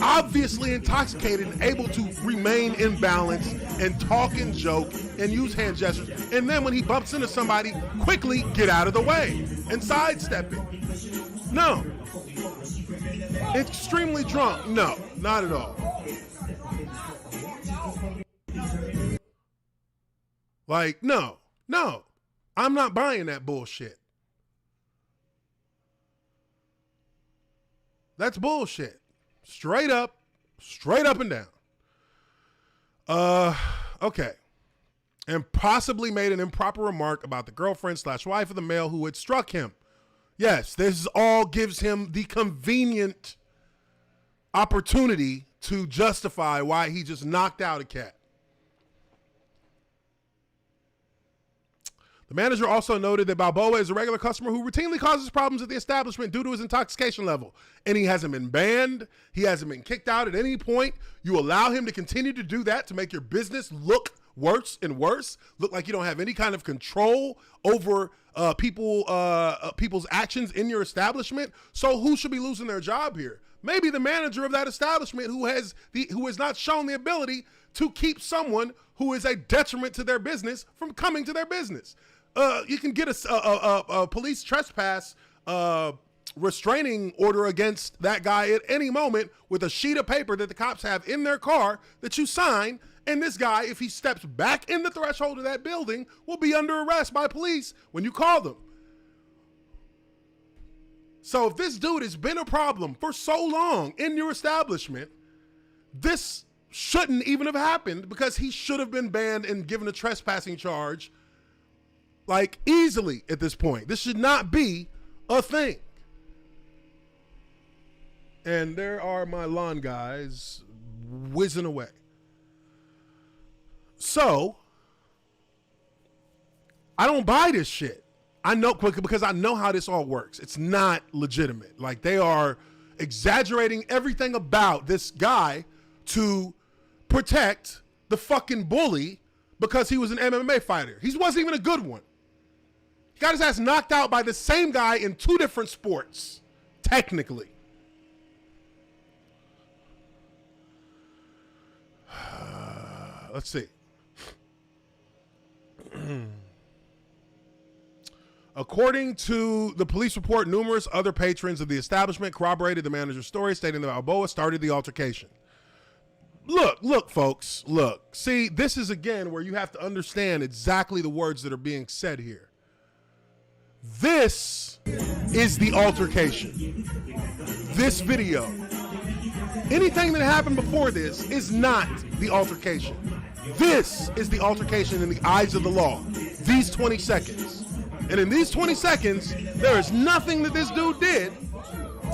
obviously intoxicated and able to remain in balance and talk and joke and use hand gestures. And then when he bumps into somebody, quickly get out of the way and sidestep it. No. Extremely drunk. No, not at all. Like, no, I'm not buying that bullshit. That's bullshit. Straight up and down. Okay. And possibly made an improper remark about the girlfriend / wife of the male who had struck him. Yes, this all gives him the convenient opportunity to justify why he just knocked out a cat. The manager also noted that Balboa is a regular customer who routinely causes problems at the establishment due to his intoxication level. And he hasn't been banned. He hasn't been kicked out at any point. You allow him to continue to do that to make your business look worse and worse, look like you don't have any kind of control over people's actions in your establishment. So who should be losing their job here? Maybe the manager of that establishment who has not shown the ability to keep someone who is a detriment to their business from coming to their business. You can get a police trespass restraining order against that guy at any moment with a sheet of paper that the cops have in their car that you sign. And this guy, if he steps back in the threshold of that building, will be under arrest by police when you call them. So if this dude has been a problem for so long in your establishment, this shouldn't even have happened because he should have been banned and given a trespassing charge like easily at this point. This should not be a thing. And there are my lawn guys whizzing away. So I don't buy this shit. I know because I know how this all works. It's not legitimate. Like, they are exaggerating everything about this guy to protect the fucking bully because he was an MMA fighter. He wasn't even a good one. He got his ass knocked out by the same guy in 2 different sports, technically. Let's see. According to the police report, numerous other patrons of the establishment corroborated the manager's story, stating that Balboa started the altercation. Look, folks, look. See, this is, again, where you have to understand exactly the words that are being said here. This is the altercation. This video. Anything that happened before this is not the altercation. This is the altercation in the eyes of the law. These 20 seconds. And in these 20 seconds, there is nothing that this dude did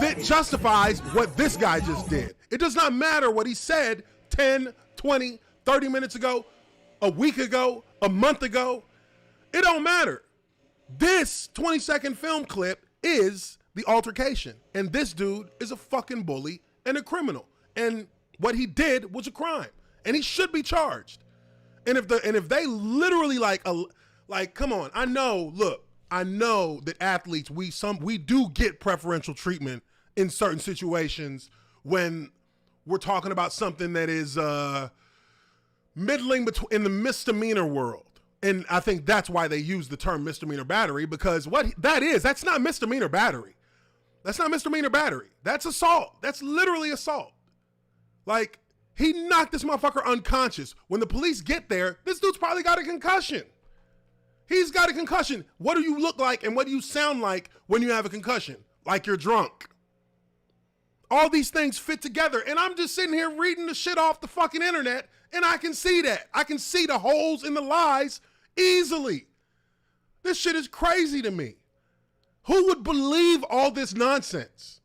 that justifies what this guy just did. It does not matter what he said 10, 20, 30 minutes ago, a week ago, a month ago. It don't matter. This 20-second film clip is the altercation. And this dude is a fucking bully and a criminal. And what he did was a crime. And he should be charged. And if they literally like, come on, I know that athletes, we do get preferential treatment in certain situations when we're talking about something that is middling in the misdemeanor world. And I think that's why they use the term misdemeanor battery, because that's not misdemeanor battery. That's not misdemeanor battery. That's assault. That's literally assault. Like, he knocked this motherfucker unconscious. When the police get there, this dude's probably got a concussion. He's got a concussion. What do you look like and what do you sound like when you have a concussion? Like you're drunk. All these things fit together. And I'm just sitting here reading the shit off the fucking internet, and I can see that. I can see the holes in the lies easily. This shit is crazy to me. Who would believe all this nonsense?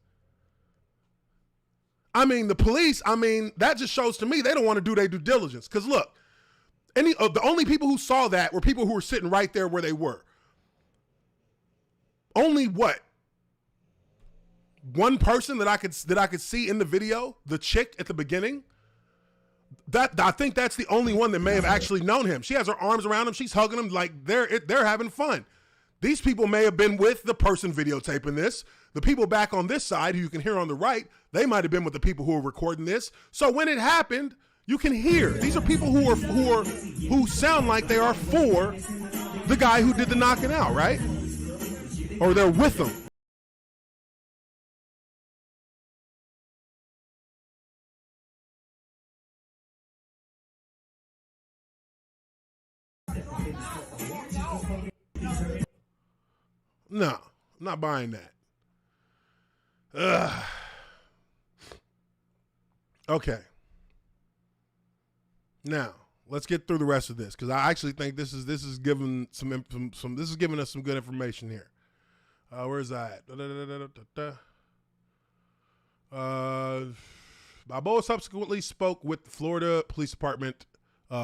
I mean, the police, that just shows to me they don't want to do their due diligence. Because look, the only people who saw that were people who were sitting right there where they were. Only what? One person that I could see in the video, the chick at the beginning. I think that's the only one that may have actually known him. She has her arms around him. She's hugging him like they're having fun. These people may have been with the person videotaping this. The people back on this side, who you can hear on the right, they might have been with the people who are recording this. So when it happened, you can hear. These are people who sound like they are for the guy who did the knocking out, right? Or they're with him. No, I'm not buying that. Ugh. Okay. Now, let's get through the rest of this, because I actually think this is giving this is giving us some good information here. Where is that? Balboa subsequently spoke with the Florida Police Department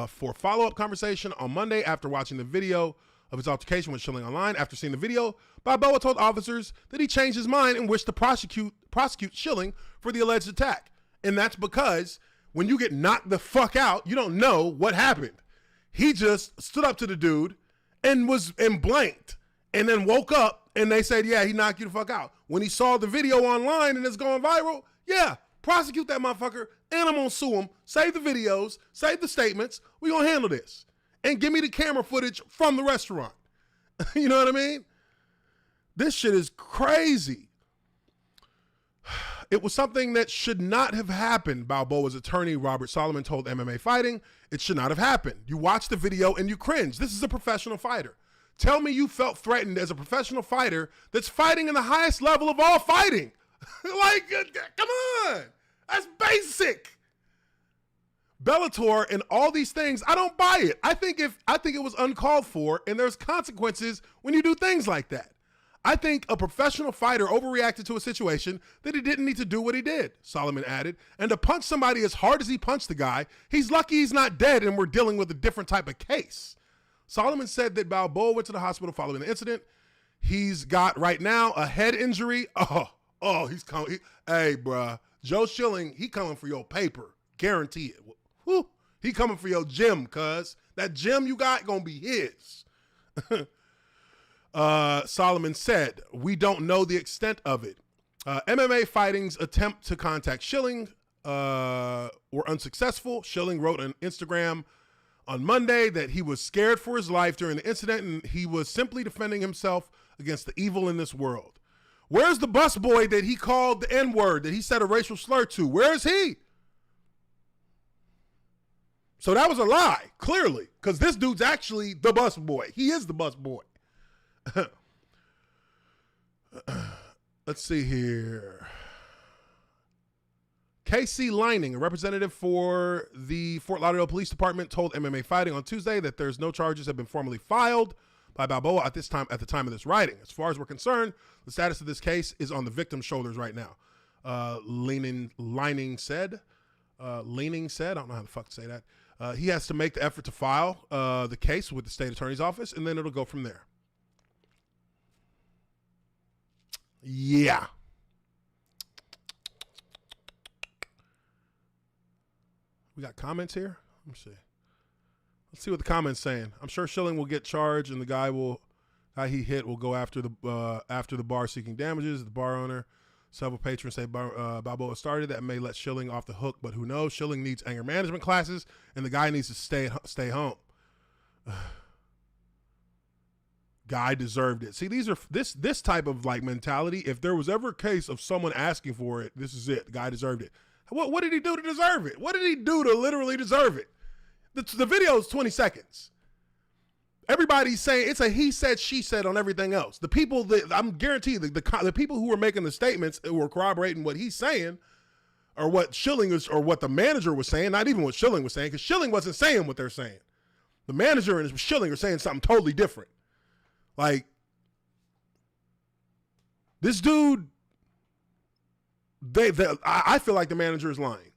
for follow-up conversation on Monday after watching the video of his altercation with Schilling online. After seeing the video, Balboa told officers that he changed his mind and wished to prosecute Schilling for the alleged attack. And that's because when you get knocked the fuck out, you don't know what happened. He just stood up to the dude and blanked, and then woke up and they said, yeah, he knocked you the fuck out. When he saw the video online and it's going viral, yeah, prosecute that motherfucker, and I'm gonna sue him, save the videos, save the statements, we gonna handle this. And give me the camera footage from the restaurant. You know what I mean? This shit is crazy. It was something that should not have happened, Balboa's attorney, Robert Solomon, told MMA Fighting. It should not have happened. You watch the video and you cringe. This is a professional fighter. Tell me you felt threatened as a professional fighter that's fighting in the highest level of all fighting. Like, come on. That's basic. Bellator and all these things, I don't buy it. I think it was uncalled for, and there's consequences when you do things like that. I think a professional fighter overreacted to a situation that he didn't need to do what he did, Solomon added. And to punch somebody as hard as he punched the guy, he's lucky he's not dead and we're dealing with a different type of case. Solomon said that Balboa went to the hospital following the incident. He's got right now a head injury. Oh, he's coming. Hey, bruh, Joe Schilling, he coming for your paper. Guarantee it. Whew. He coming for your gym, cuz. That gym you got gonna be his. Solomon said, we don't know the extent of it. MMA Fighting's attempt to contact Schilling were unsuccessful. Schilling wrote on Instagram on Monday that he was scared for his life during the incident and he was simply defending himself against the evil in this world. Where's the busboy that he called the N-word, that he said a racial slur to? Where is he? So that was a lie, clearly, because this dude's actually the busboy. He is the busboy. Let's see here. KC Lining, a representative for the Fort Lauderdale Police Department, told MMA Fighting on Tuesday that there's no charges have been formally filed by Balboa at the time of this writing. As far as we're concerned, the status of this case is on the victim's shoulders right now. Lining said, I don't know how the fuck to say that. He has to make the effort to file the case with the state attorney's office, and then it'll go from there. Yeah. We got comments here? Let me see. Let's see what the comments saying. I'm sure Schilling will get charged, and the guy he hit will go after the bar seeking damages. The bar owner, several patrons say Balboa started that may let Schilling off the hook, but who knows? Schilling needs anger management classes, and the guy needs to stay home. Guy deserved it. See, these are this type of like mentality. If there was ever a case of someone asking for it, this is it. The guy deserved it. What did he do to deserve it? What did he do to literally deserve it? The video is 20 seconds. Everybody's saying it's a he said, she said on everything else. The people that I'm guaranteed the people who were making the statements who were corroborating what he's saying or what Schilling is or what the manager was saying, not even what Schilling was saying, because Schilling wasn't saying what they're saying. The manager and Schilling are saying something totally different. Like, this dude, I feel like the manager is lying.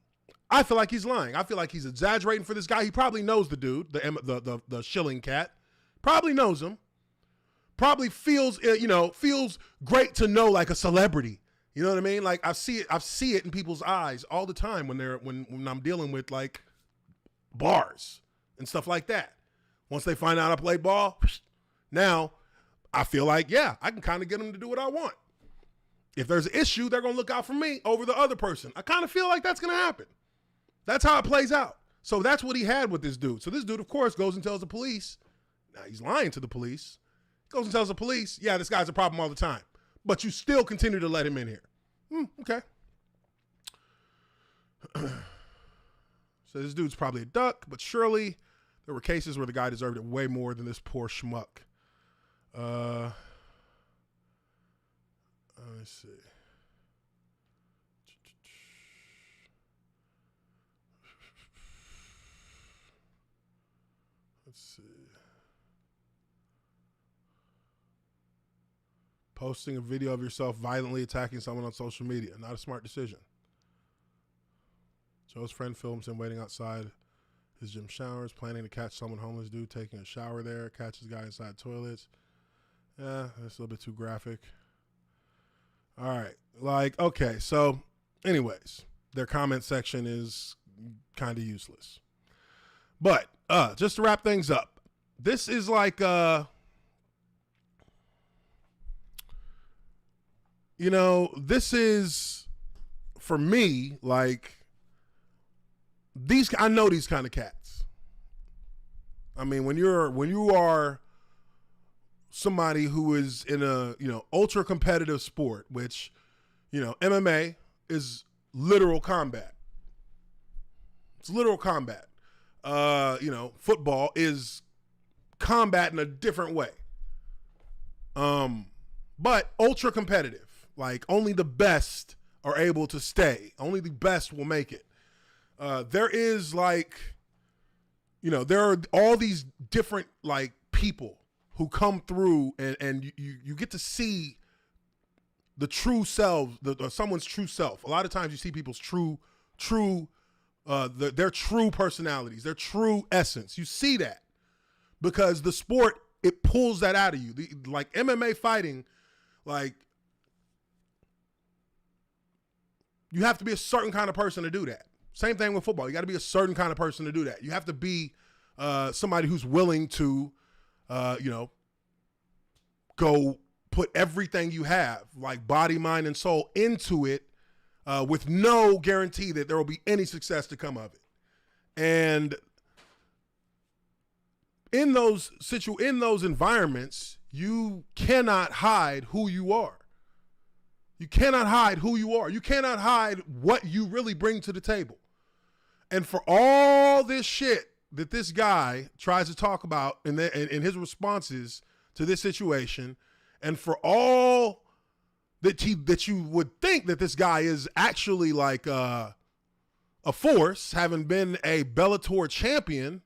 I feel like he's lying. I feel like he's exaggerating for this guy. He probably knows the dude, the Schilling cat. Probably knows him. Probably feels great to know like a celebrity. You know what I mean? Like I see it in people's eyes all the time when I'm dealing with like bars and stuff like that. Once they find out I play ball, now I feel like, yeah, I can kind of get them to do what I want. If there's an issue, they're going to look out for me over the other person. I kind of feel like that's going to happen. That's how it plays out. So that's what he had with this dude. So this dude, of course, goes and tells the police. Now, he's lying to the police. Goes and tells the police, yeah, this guy's a problem all the time. But you still continue to let him in here. Okay. So this dude's probably a duck, but surely there were cases where the guy deserved it way more than this poor schmuck. Let's see. Let's see. Posting a video of yourself violently attacking someone on social media. Not a smart decision. Joe's friend films him waiting outside his gym showers, planning to catch someone homeless dude taking a shower there, catches guy inside toilets. Yeah, that's a little bit too graphic. All right. Like, okay. So anyways, their comment section is kind of useless. But just to wrap things up, this is like, this is for me, like I know these kind of cats. I mean, when you are somebody who is in a, ultra competitive sport, which, MMA is literal combat. It's literal combat. Football is combat in a different way. But ultra competitive. Like, only the best are able to stay. Only the best will make it. There is, like, you know, there are all these different, like, people who come through, and you get to see the true self, someone's true self. A lot of times you see people's their true personalities, their true essence. You see that because the sport, it pulls that out of you. Like MMA fighting, like, you have to be a certain kind of person to do that. Same thing with football. You got to be a certain kind of person to do that. You have to be somebody who's willing to, go put everything you have, like body, mind, and soul, into it with no guarantee that there will be any success to come of it. And in those environments, you cannot hide who you are. You cannot hide who you are. You cannot hide what you really bring to the table. And for all this shit that this guy tries to talk about in his responses to this situation, and for all that you would think that this guy is actually like a force, having been a Bellator champion,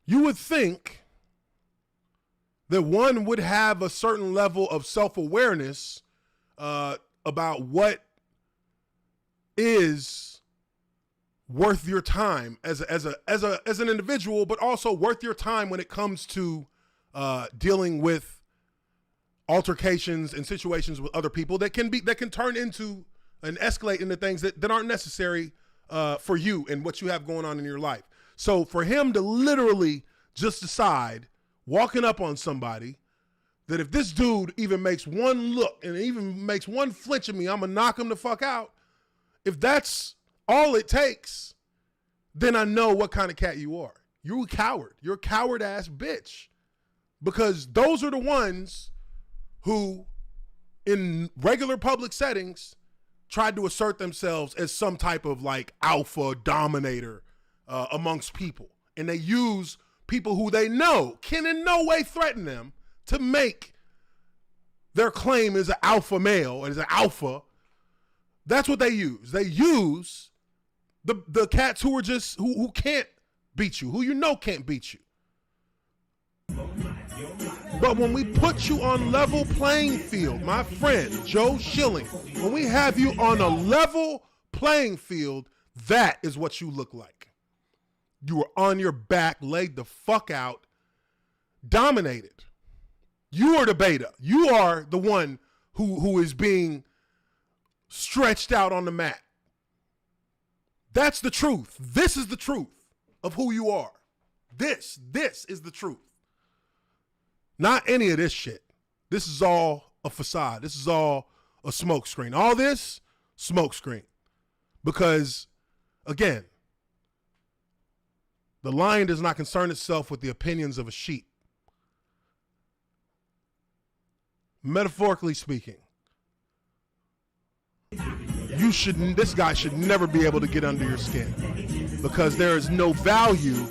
you would think that one would have a certain level of self-awareness about what is worth your time as an individual, but also worth your time when it comes to dealing with altercations and situations with other people that can turn into and escalate into things that aren't necessary for you and what you have going on in your life. So for him to literally just decide, walking up on somebody, that if this dude even makes one look and even makes one flinch of me, I'm gonna knock him the fuck out. If that's all it takes, then I know what kind of cat you are. You're a coward. You're a coward ass bitch. Because those are the ones who, in regular public settings, tried to assert themselves as some type of like alpha dominator amongst people. And they use people who they know can in no way threaten them to make their claim as an alpha male, as an alpha. That's what they use. They use the cats who are just, who can't beat you, who you know can't beat you. But when we put you on level playing field, my friend, Joe Schilling, when we have you on a level playing field, that is what you look like. You are on your back, laid the fuck out, dominated. You are the beta. You are the one who is being stretched out on the mat. That's the truth. This is the truth of who you are. This is the truth. Not any of this shit. This is all a facade. This is all a smoke screen. All this, smoke screen. Because, again, the lion does not concern itself with the opinions of a sheep. Metaphorically speaking, this guy should never be able to get under your skin, because there is no value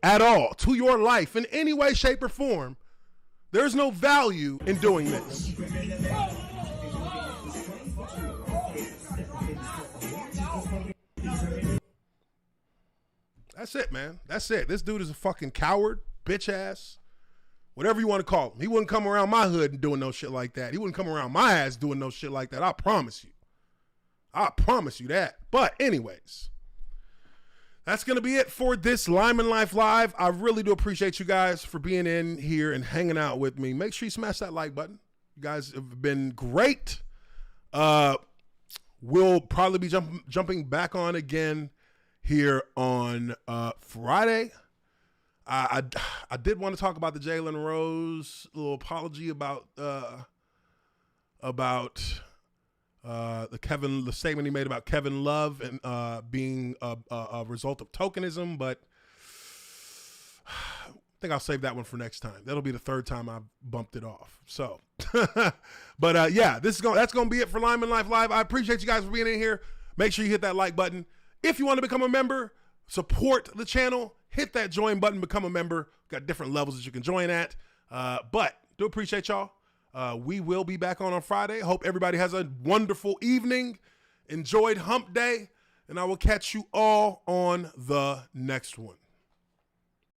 at all to your life in any way, shape, or form. There's no value in doing this. That's it, man. That's it. This dude is a fucking coward, bitch ass, whatever you want to call him. He wouldn't come around my hood and doing no shit like that. He wouldn't come around my ass doing no shit like that. I promise you. I promise you that. But anyways, that's going to be it for this Lineman Life Live. I really do appreciate you guys for being in here and hanging out with me. Make sure you smash that like button. You guys have been great. We'll probably be jumping back on again here on Friday. I did want to talk about the Jalen Rose little apology about the statement he made about Kevin Love and being a result of tokenism, but I think I'll save that one for next time. That'll be the third time I've bumped it off. So, but yeah, that's gonna be it for Lineman Life Live. I appreciate you guys for being in here. Make sure you hit that like button. If you want to become a member, support the channel, hit that join button, become a member. Got different levels that you can join at. But do appreciate y'all. We will be back on Friday. Hope everybody has a wonderful evening. Enjoyed Hump Day. And I will catch you all on the next one.